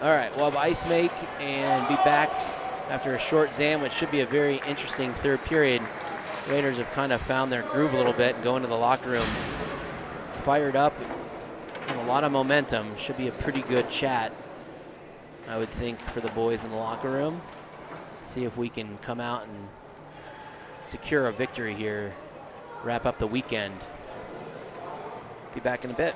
Speaker 1: All right, we'll have ice make and be back after a short zam, which should be a very interesting third period. Raiders have kind of found their groove a little bit and go into the locker room fired up and a lot of momentum. Should be a pretty good chat, I would think, for the boys in the locker room. See if we can come out and secure a victory here, wrap up the weekend. Be back in a bit.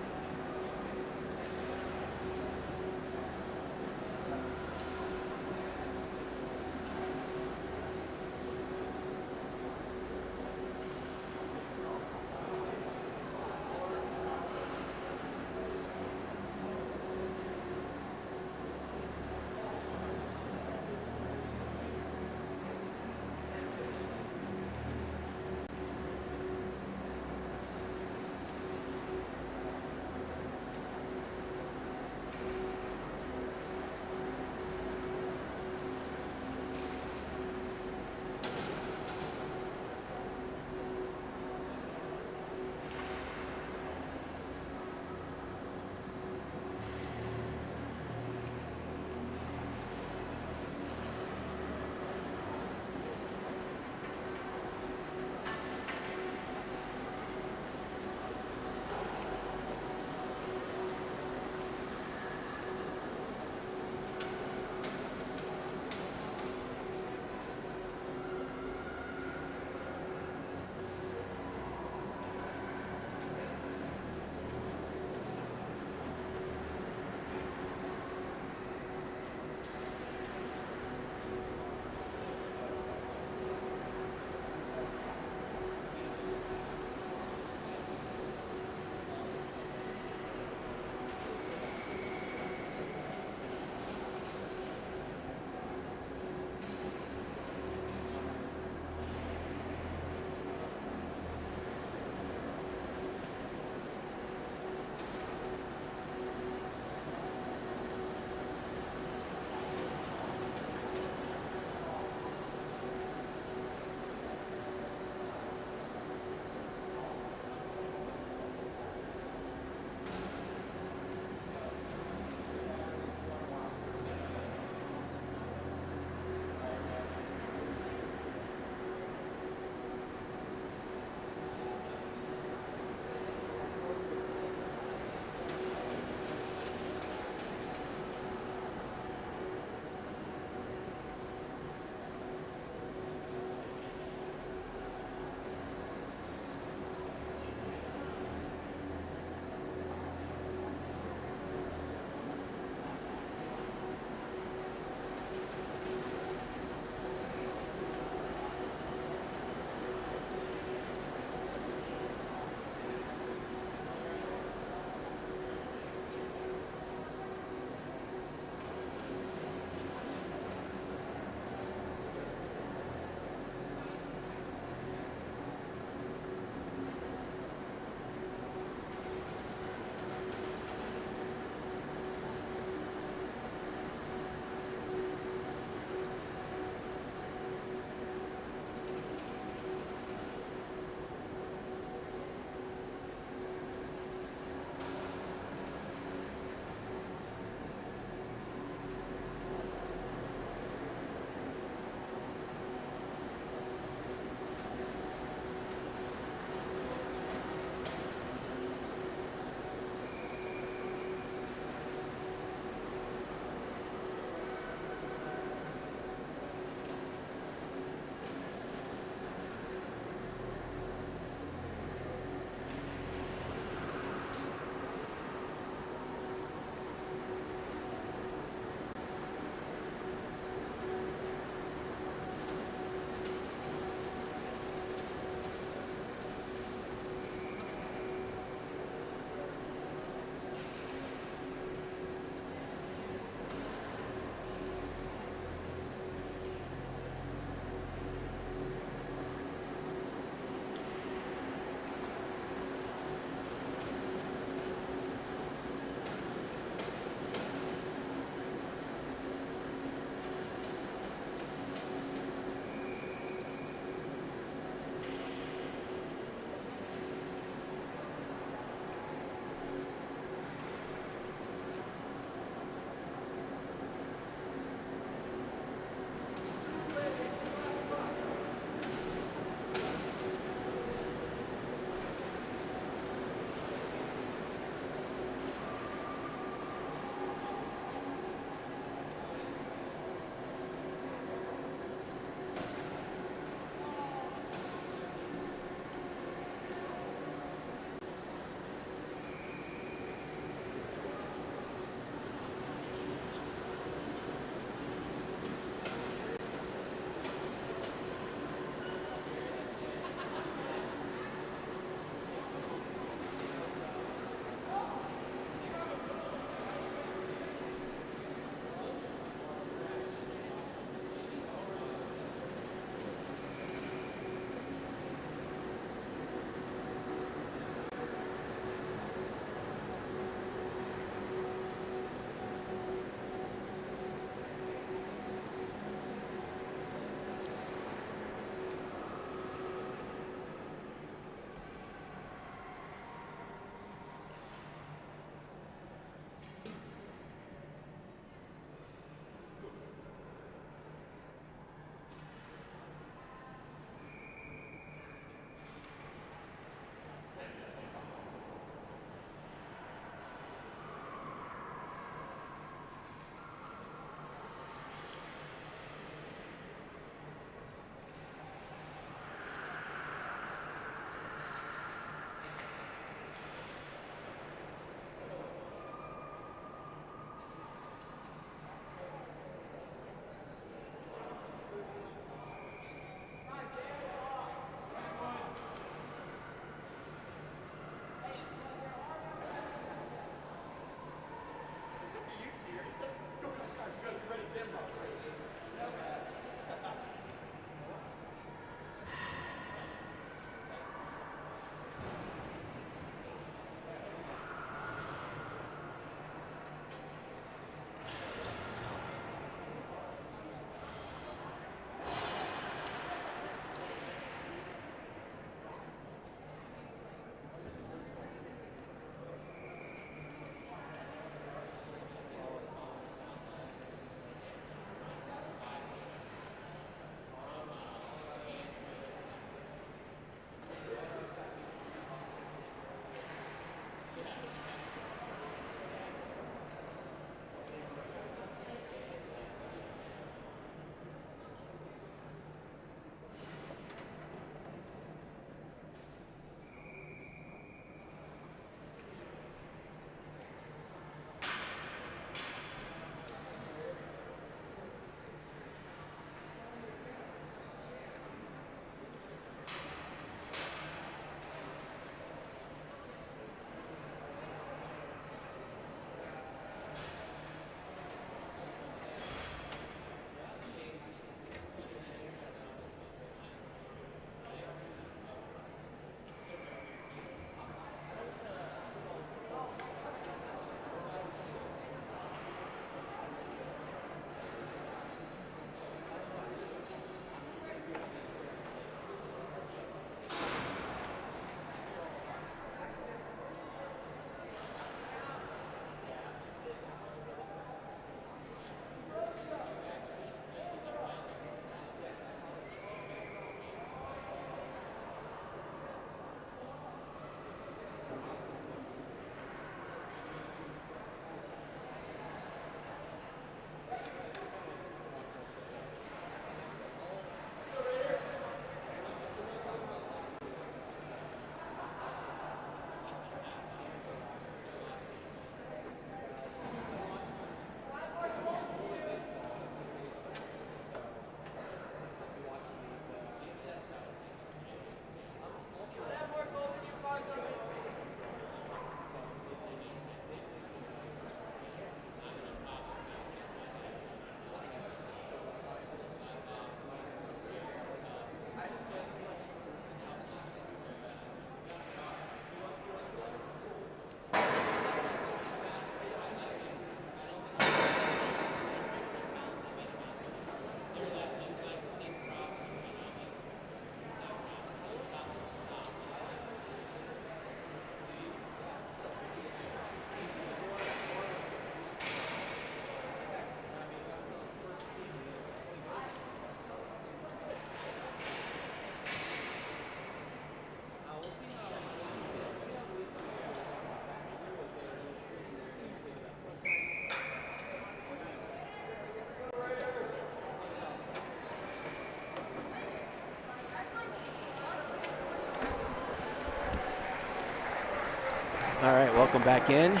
Speaker 1: All right, welcome back in.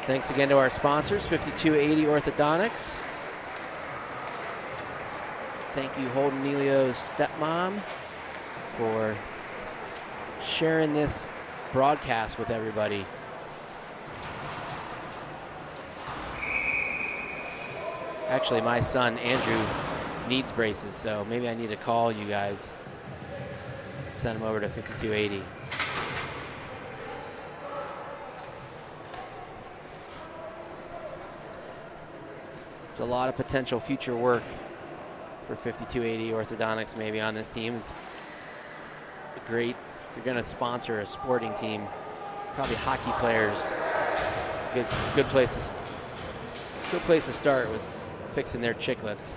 Speaker 1: Thanks again to our sponsors, 5280 Orthodontics. Thank you, Holden Nealio's stepmom, for sharing this broadcast with everybody. Actually, my son, Andrew, needs braces, so maybe I need to call you guys and send him over to 5280. There's a lot of potential future work for 5280 Orthodontics maybe on this team. It's great if you're going to sponsor a sporting team. Probably hockey players. It's a good place to start with fixing their chiclets.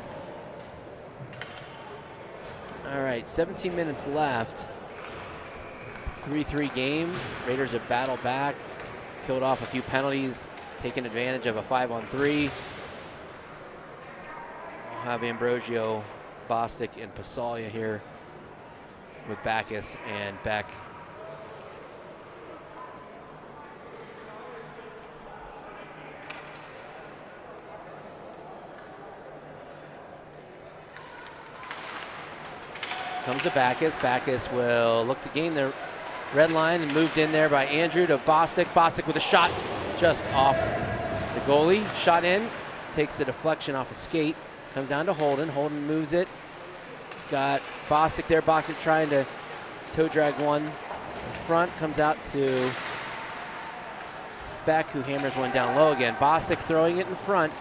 Speaker 1: All right, 17 minutes left. 3-3 game. Raiders have battled back, killed off a few penalties, taken advantage of a 5-on-3. We'll have Ambrosio, Bostic, and Pasalia here with Backus and Beck. Comes to Backus. Backus will look to gain the red line and moved in there by Andrew to Bostic. Bostic with a shot just off the goalie. Shot in, takes the deflection off a skate. Comes down to Holden. Holden moves it. He's got Bostic there. Bostic trying to toe drag one in front. Comes out to Beck, who hammers one down low again. Bostic throwing it in front.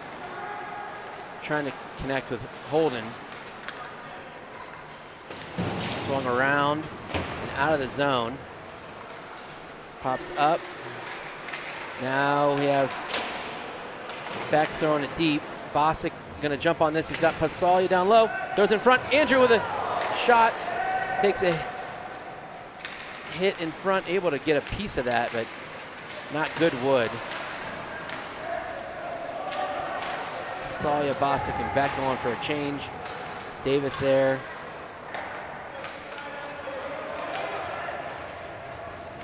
Speaker 1: Trying to connect with Holden. Swung around and out of the zone. Pops up. Now we have Beck throwing it deep. Bostic gonna jump on this. He's got Pasalia down low. Throws in front. Andrew with a shot. Takes a hit in front. Able to get a piece of that, but not good wood. Pasalia, Bostic, and Beck going for a change. Davis there.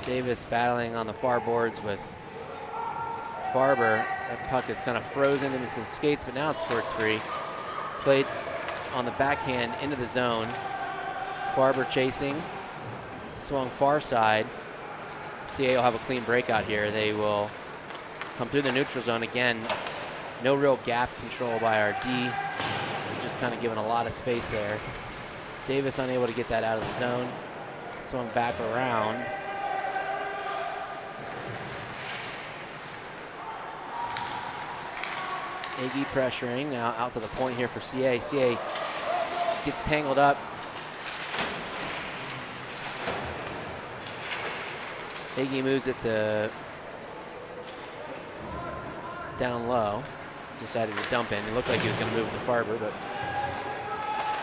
Speaker 1: Davis battling on the far boards with Farber. That puck is kind of frozen in some skates, but now it squirts free. Played on the backhand into the zone. Farber chasing. Swung far side. CA will have a clean breakout here. They will come through the neutral zone again. No real gap control by our D. Just kind of giving a lot of space there. Davis unable to get that out of the zone. Swung back around. Iggy pressuring, now out to the point here for CA. CA gets tangled up. Iggy moves it to down low. Decided to dump in. It looked like he was going to move it to Farber, but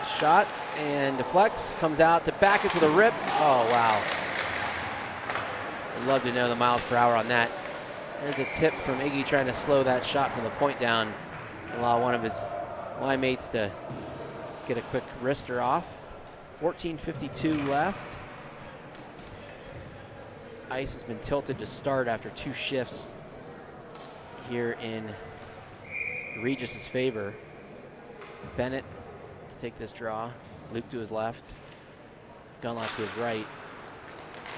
Speaker 1: shot and deflects. Comes out to Backus with a rip. Oh, wow. I'd love to know the miles per hour on that. There's a tip from Iggy trying to slow that shot from the point down. Allow one of his line mates to get a quick wrister off. 14:52 left. Ice has been tilted to start after 2 shifts here in Regis's favor. Bennett to take this draw. Luke to his left. Gunlock to his right.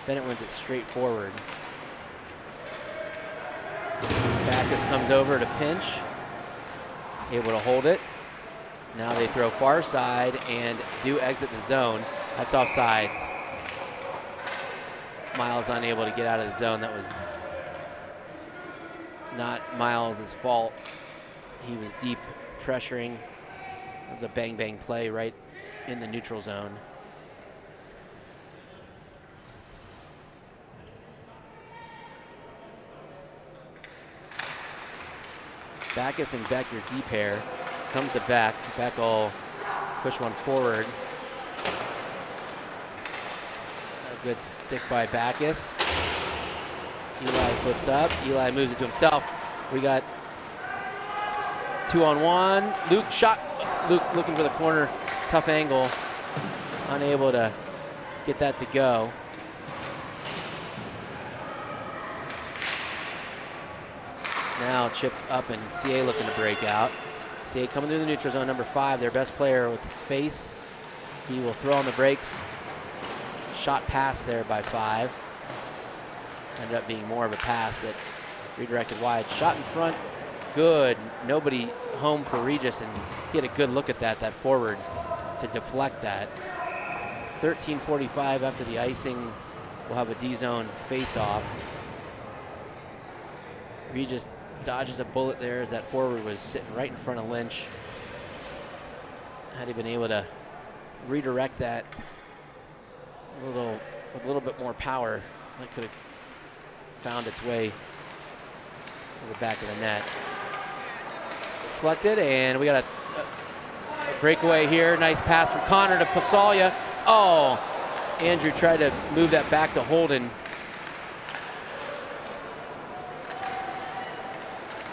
Speaker 1: Bennett wins it straight forward. Backus comes over to pinch. Able to hold it. Now they throw far side and do exit the zone. That's offsides. Miles unable to get out of the zone. That was not Miles' fault. He was deep pressuring. It was a bang-bang play right in the neutral zone. Backus and Beck, your D pair. Comes to Beck. Beck will push one forward. A good stick by Backus. Eli flips up. Eli moves it to himself. We got 2-on-1. Luke shot. Luke looking for the corner. Tough angle. Unable to get that to go. now chipped up, and CA looking to break out. CA coming through the neutral zone, number 5, their best player with space. He will throw on the brakes. Shot pass there by 5. Ended up being more of a pass that redirected wide. Shot in front, good. Nobody home for Regis, and he had a good look at that forward to deflect that. 13:45 after the icing. We'll have a D-zone face-off. Regis dodges a bullet there as that forward was sitting right in front of Lynch. Had he been able to redirect that with a little bit more power, that could have found its way to the back of the net. Deflected, and we got a breakaway here. Nice pass from Connor to Pasalia. Oh, Andrew tried to move that back to Holden.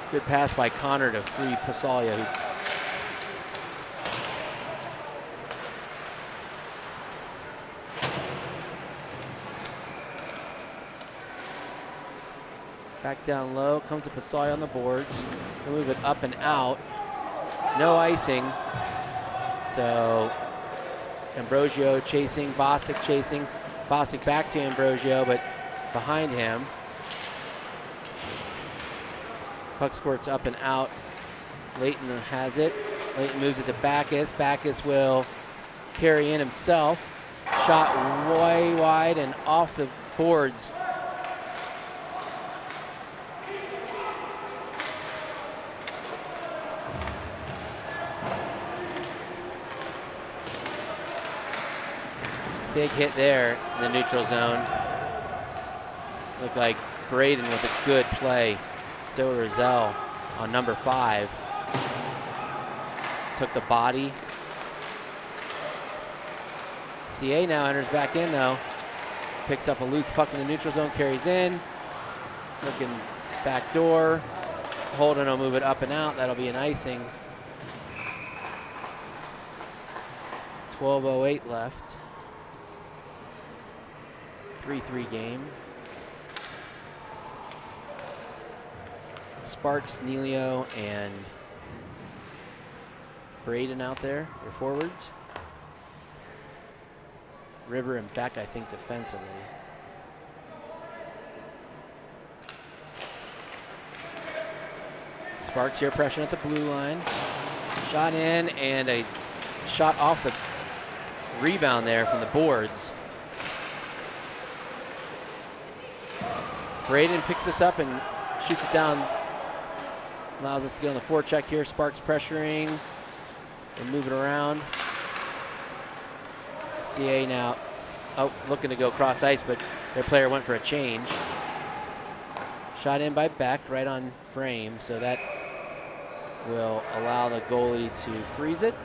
Speaker 1: Good pass by Connor to free Pasalia. Back down low, comes to Pasalia on the boards. He'll move it up and out. No icing. So Ambrosio chasing, Bosick chasing. Bosick back to Ambrosio, but behind him. Puck squirts up and out. Layton has it. Layton moves it to Backus. Backus will carry in himself. Shot way wide and off the boards. Big hit there in the neutral zone. Looked like Braden with a good play. Joe Rozelle on number 5. Took the body. CA now enters back in though. Picks up a loose puck in the neutral zone, carries in. Looking back door. Holden will move it up and out. That'll be an icing. 12:08 left. 3-3 game. Sparks, Neilio, and Braden out there, your forwards. River and Beck, I think, defensively. Sparks here, pressure at the blue line. Shot in, and a shot off the rebound there from the boards. Braden picks this up and shoots it down. Allows us to get on the forecheck here. Sparks pressuring and move it around. CA now, looking to go cross ice, but their player went for a change. Shot in by Beck, right on frame, so that will allow the goalie to freeze it.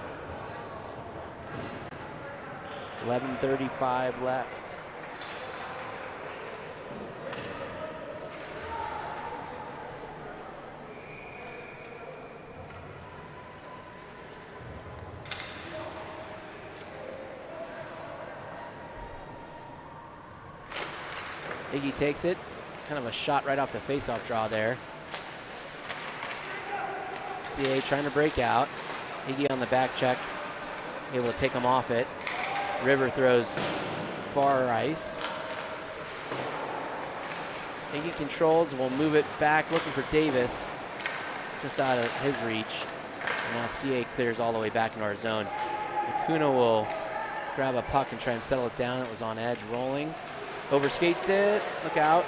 Speaker 1: 11:35 left. Iggy takes it, kind of a shot right off the faceoff draw there. CA trying to break out. Iggy on the back check, able to take him off it. River throws far ice. Iggy controls, will move it back, looking for Davis, just out of his reach. And now CA clears all the way back into our zone. Acuna will grab a puck and try and settle it down. It was on edge, rolling. Overskates it, look out.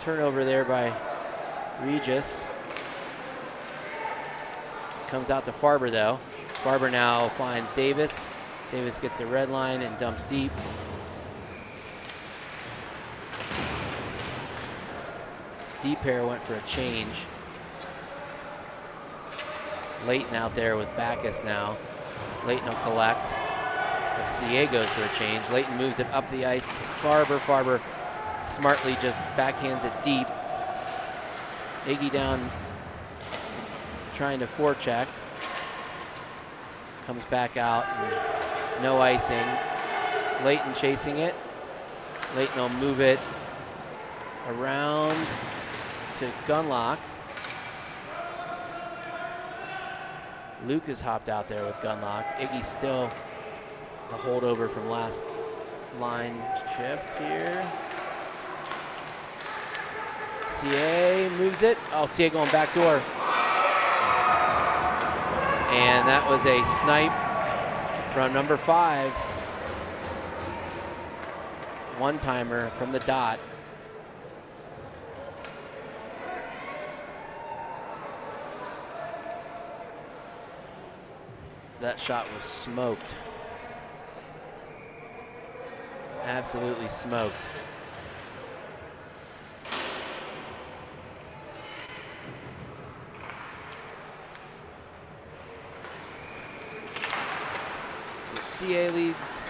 Speaker 1: Turnover there by Regis. Comes out to Farber though. Farber now finds Davis. Davis gets the red line and dumps deep. Deep Hair went for a change. Layton out there with Backus now. Layton will collect. The CA goes for a change. Layton moves it up the ice to Farber. Farber smartly just backhands it deep. Iggy down, trying to forecheck. Comes back out, and no icing. Layton chasing it. Layton will move it around to Gunlock. Luke has hopped out there with Gunlock. Iggy's still a holdover from last line shift here. CA moves it. Oh, CA going back door. And that was a snipe from number 5. One-timer from the dot. That shot was smoked. Absolutely smoked. So CA leads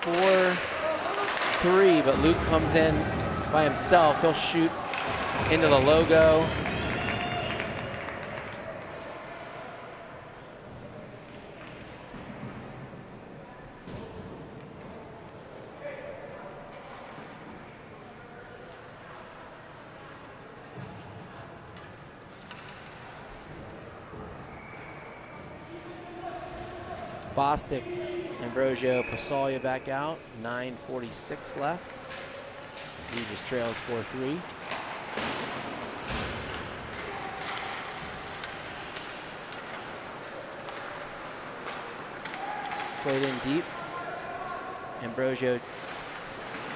Speaker 1: 4-3, but Luke comes in by himself. He'll shoot into the logo. Bostic, Ambrosio, Pasalia back out. 9:46 left. He just trails 4-3. Played in deep. Ambrosio,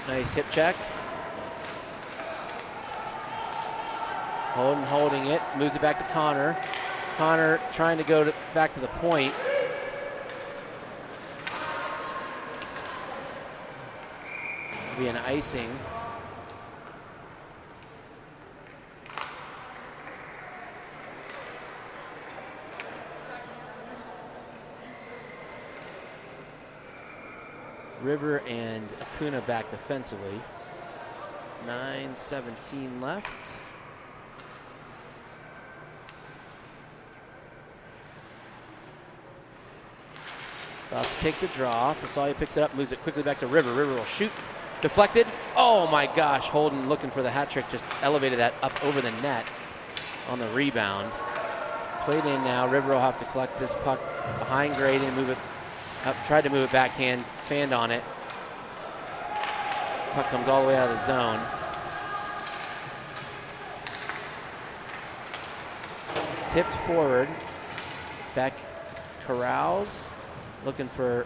Speaker 1: nice hip check. Holden holding it, moves it back to Connor. Connor trying to go back to the point. Be an icing. River and Acuna back defensively. 9:17 left. Bostic takes a draw. Pasalia picks it up, moves it quickly back to River. River will shoot. Deflected. Oh my gosh, Holden looking for the hat trick, just elevated that up over the net on the rebound. Played in now. River will have to collect this puck behind Graydon, move it up, tried to move it backhand, fanned on it. Puck comes all the way out of the zone. Tipped forward. Back corrals, looking for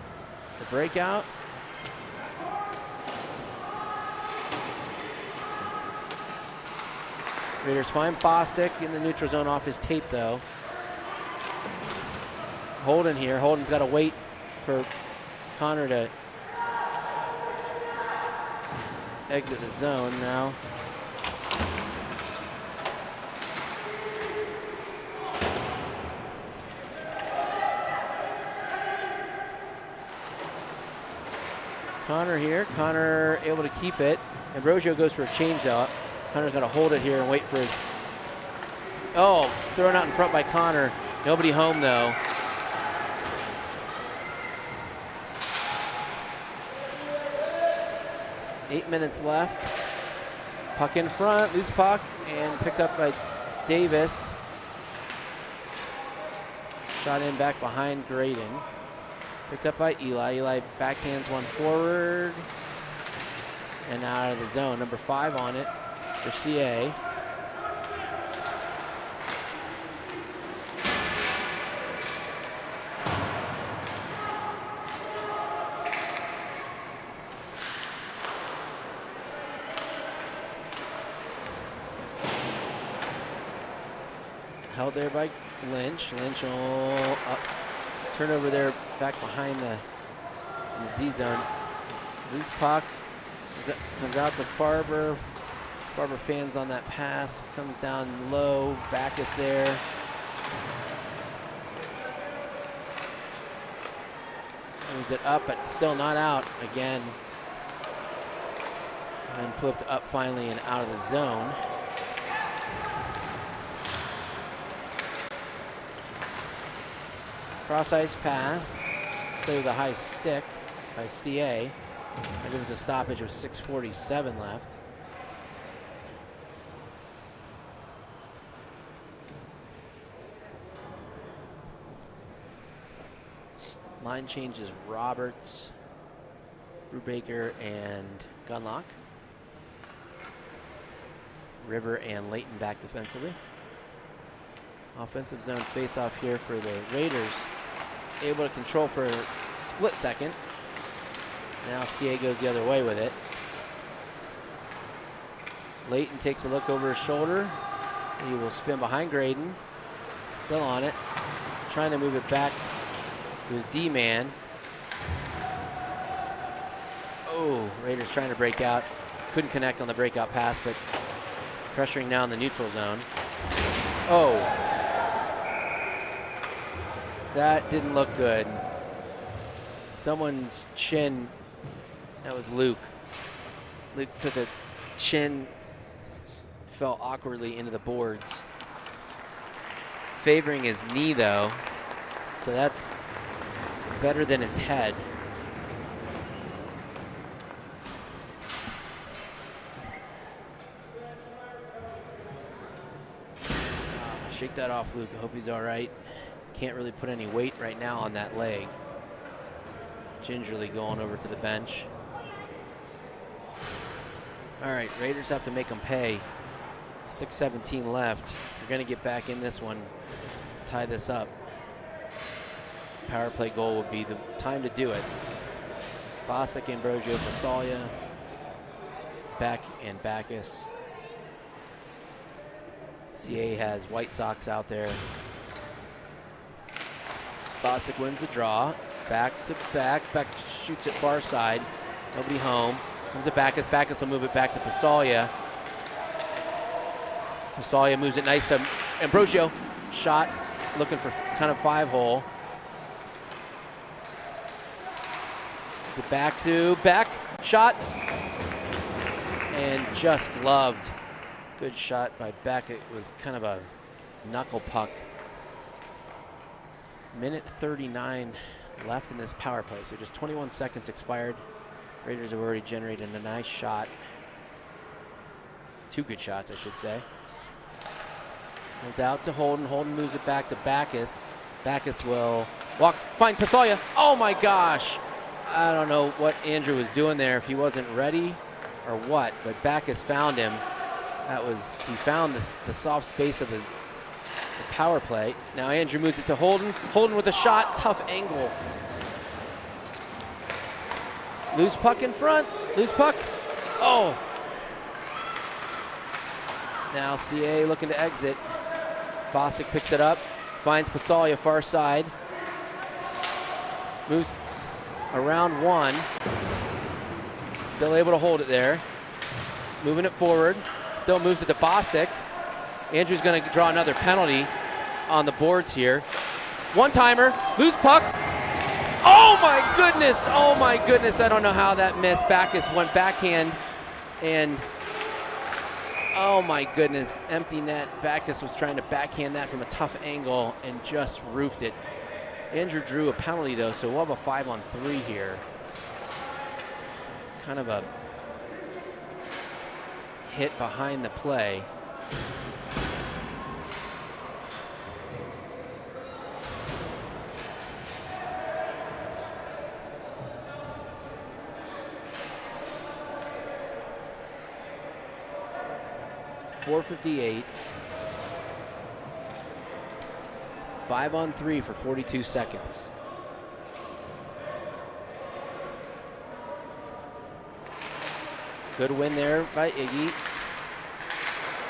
Speaker 1: the breakout. Raiders find Bostic in the neutral zone off his tape though. Holden here. Holden's got to wait for Connor to exit the zone now. Connor here. Connor able to keep it. Ambrosio goes for a change though. Connor's got to hold it here and wait for his... Oh, thrown out in front by Connor. Nobody home, though. Eight minutes left. Puck in front, loose puck, and picked up by Davis. Shot in back behind Graydon. Picked up by Eli. Eli backhands one forward. And out of the zone. Number 5 on it for CA. Held there by Lynch. Lynch will turn over there back behind the D zone. Loose puck comes out to Farber. Farber fans on that pass, comes down low, Backus there. Moves it up, but still not out again. And flipped up finally and out of the zone. Cross ice pass, play with a high stick by CA. And it was a stoppage with 6:47 left. Line changes Roberts, Brubaker, and Gunlock. River and Layton back defensively. Offensive zone face-off here for the Raiders. Able to control for a split second. Now CA goes the other way with it. Layton takes a look over his shoulder. He will spin behind Graydon. Still on it. Trying to move it back to his D-man. Oh, Raiders trying to break out. Couldn't connect on the breakout pass, but pressuring now in the neutral zone. Oh. That didn't look good. Someone's chin, that was Luke. Luke took a chin, fell awkwardly into the boards. Favoring his knee though, so that's better than his head. Shake that off, Luke. I hope he's all right. Can't really put any weight right now on that leg. Gingerly going over to the bench. All right, Raiders have to make them pay. 6:17 left. We're going to get back in this one, tie this up. Power play goal would be the time to do it. Bostic, Ambrosio, Pasalia, Beck, and Backus. CA has White Sox out there. Bostic wins the draw. Back to back. Beck shoots it far side. Nobody home. Comes it Backus. Backus will move it back to Pasalia. Pasalia moves it nice to Ambrosio. Shot. Looking for kind of 5-hole. Is it back to Beck? Shot. And just gloved. Good shot by Beck. It was kind of a knuckle puck. Minute 39 left in this power play, so just 21 seconds expired. Raiders have already generated a nice shot. 2 good shots, I should say. It's out to Holden. Holden moves it back to Backus. Backus will walk, find Pasalia. Oh my gosh! I don't know what Andrew was doing there, if he wasn't ready or what, but Backus found him. That was, he found the soft space of the power play. Now Andrew moves it to Holden. Holden with a shot, tough angle. Loose puck in front, loose puck. Oh. Now CA looking to exit. Bostic picks it up, finds Pasalia far side. Moves around 1. Still able to hold it there. Moving it forward. Still moves it to Bostic. Andrew's going to draw another penalty on the boards here. One-timer, loose puck. Oh my goodness, oh my goodness. I don't know how that missed. Backus went backhand and oh my goodness, empty net. Backus was trying to backhand that from a tough angle and just roofed it. Andrew drew a penalty though, so we'll have a 5-on-3 here. So kind of a hit behind the play. .458. 5-on-3 for 42 seconds. Good win there by Iggy.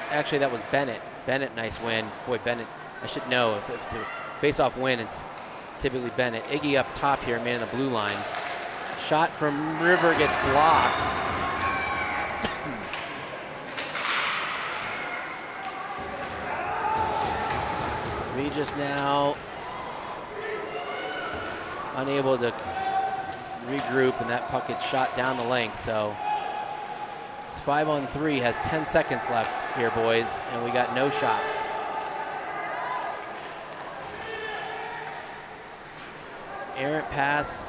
Speaker 1: Actually, that was Bennett. Bennett, nice win. Boy, Bennett, I should know. If it's a face-off win, it's typically Bennett. Iggy up top here, man in the blue line. Shot from River gets blocked. Regis now unable to regroup, and that puck gets shot down the length. So it's 5-on-3, has 10 seconds left here, boys, and we got no shots. Errant pass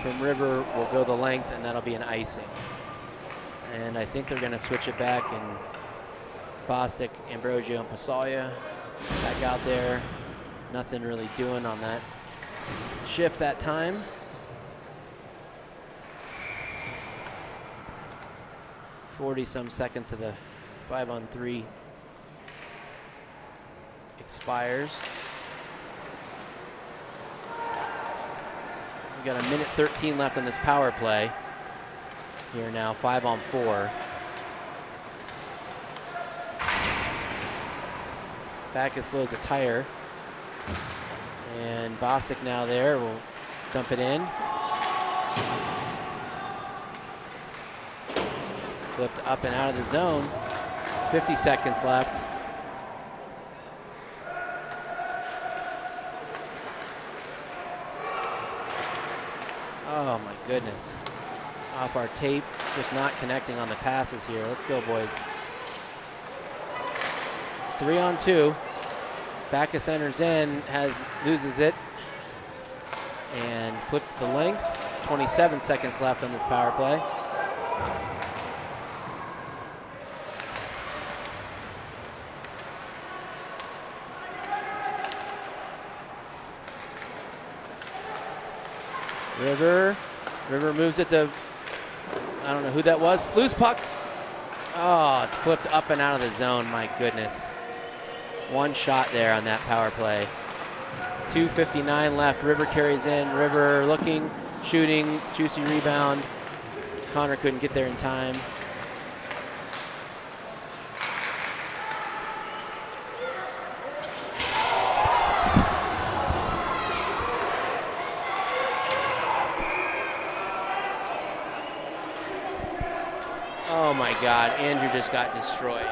Speaker 1: from River will go the length, and that'll be an icing. And I think they're going to switch it back, and Bostic, Ambrosio, and Pasalia back out there. Nothing really doing on that shift that time. Some seconds of the 5-on-3 expires. We got 1:13 left on this power play. Here now, 5-on-4. Backus blows a tire. And Bosick now there will dump it in. Flipped up and out of the zone. 50 seconds left. Oh my goodness. Off our tape, just not connecting on the passes here. Let's go, boys. 3-on-2. Backus enters in, loses it, and flipped the length. 27 seconds left on this power play. River moves it to, I don't know who that was. Loose puck. Oh, it's flipped up and out of the zone. My goodness. One shot there on that power play. 2:59 left. River carries in. River looking, shooting, juicy rebound. Connor couldn't get there in time. Oh my God, Andrew just got destroyed.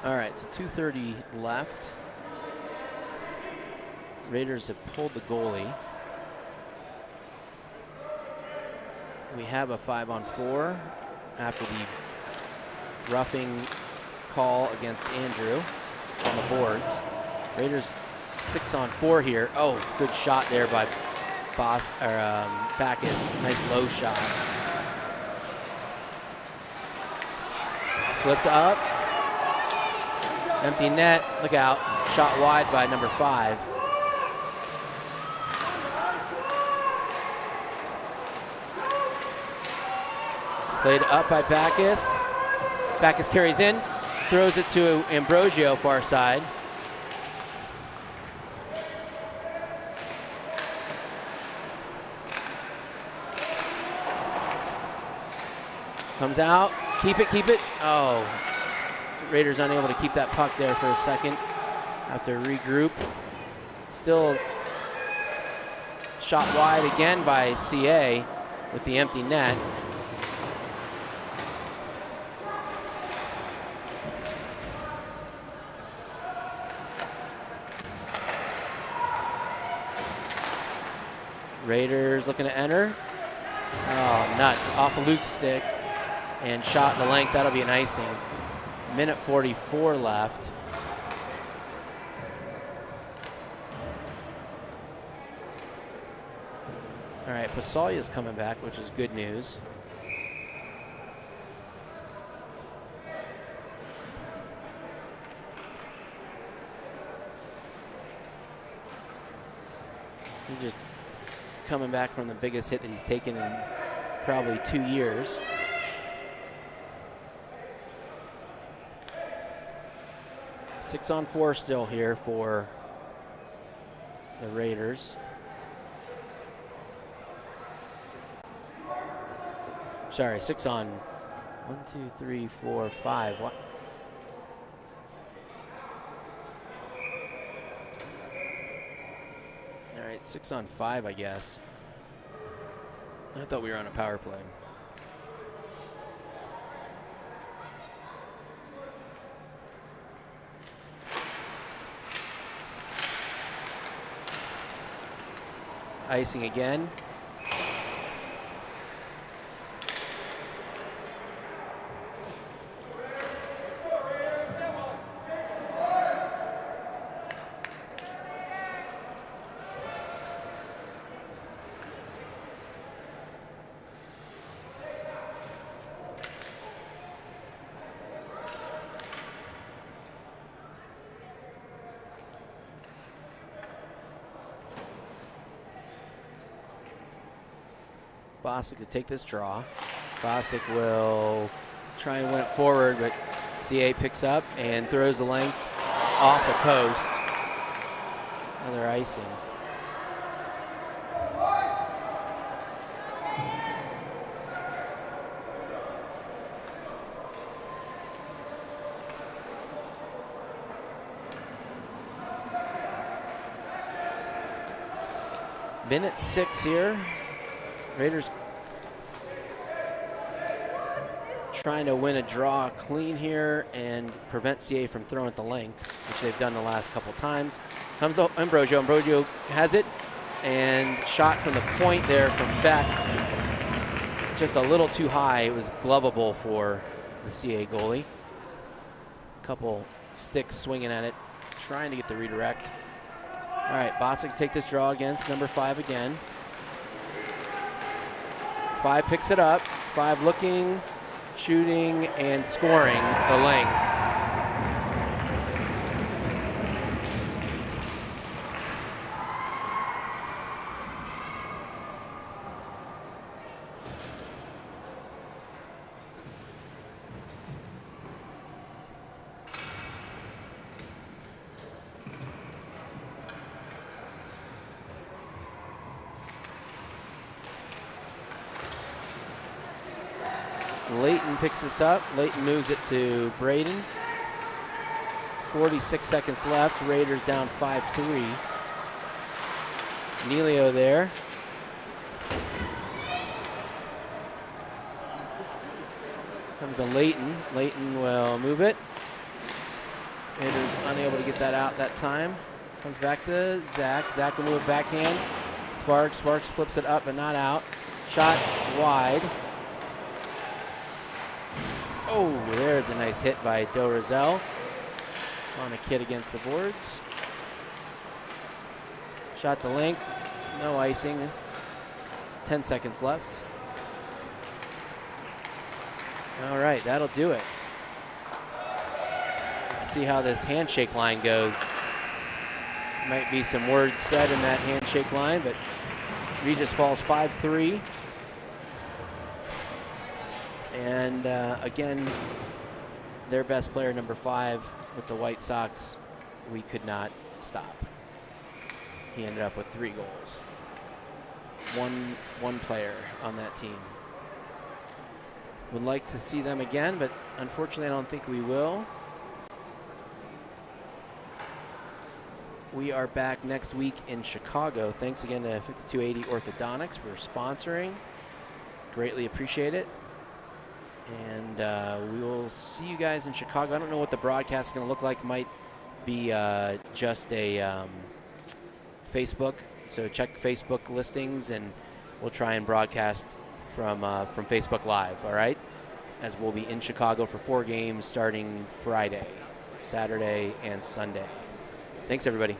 Speaker 1: All right, so 2:30 left. Raiders have pulled the goalie. We have a 5-on-4 after the roughing call against Andrew on the boards. Raiders 6-on-4 here. Oh, good shot there by Backus. Nice low shot. Flipped up. Empty net, look out. Shot wide by number 5. Played up by Backus. Backus carries in, throws it to Ambrosio, far side. Comes out, keep it. Oh. Raiders unable to keep that puck there for a second. Have to regroup. Still shot wide again by CA with the empty net. Raiders looking to enter. Oh, nuts. Off of Luke's stick and shot the length. That'll be an icing. Minute 44 left. All right, Pasolya's coming back, which is good news. He's just coming back from the biggest hit that he's taken in probably 2 years. Six on four still here for the Raiders. Sorry, 6 on 1, 2, 3, 4, 5. What? All right, 6 on 5, I guess. I thought we were on a power play. Icing again. Bostic to take this draw. Bostic will try and win it forward, but CA picks up and throws the length off the post. Another icing. Minute 6 here. Raiders trying to win a draw clean here and prevent CA from throwing at the length, which they've done the last couple times. Comes up Ambrosio. Ambrosio has it and shot from the point there from Beck. Just a little too high. It was glovable for the CA goalie. Couple sticks swinging at it, trying to get the redirect. All right, Bostic take this draw against number 5 again. 5 picks it up. 5 looking, shooting, and scoring the length. Leighton picks this up. Leighton moves it to Braden. 46 seconds left. Raiders down 5-3. Neilio there. Comes to Leighton. Leighton will move it. Raiders unable to get that out that time. Comes back to Zach. Zach will move it backhand. Sparks. Sparks flips it up but not out. Shot wide. Oh, there's a nice hit by Del Rosell on a kid against the boards. Shot the length, no icing. 10 seconds left. All right, that'll do it. Let's see how this handshake line goes. Might be some words said in that handshake line, but Regis falls 5-3. And again, their best player, number 5, with the White Sox, we could not stop. He ended up with 3 goals. One player on that team. Would like to see them again, but unfortunately I don't think we will. We are back next week in Chicago. Thanks again to 5280 Orthodontics for sponsoring. Greatly appreciate it. And we will see you guys in Chicago. I don't know what the broadcast is going to look like. Might be just a Facebook So check Facebook listings, and we'll try and broadcast from Facebook Live, all right? As we'll be in Chicago for 4 games starting Friday, Saturday, and Sunday. Thanks, everybody.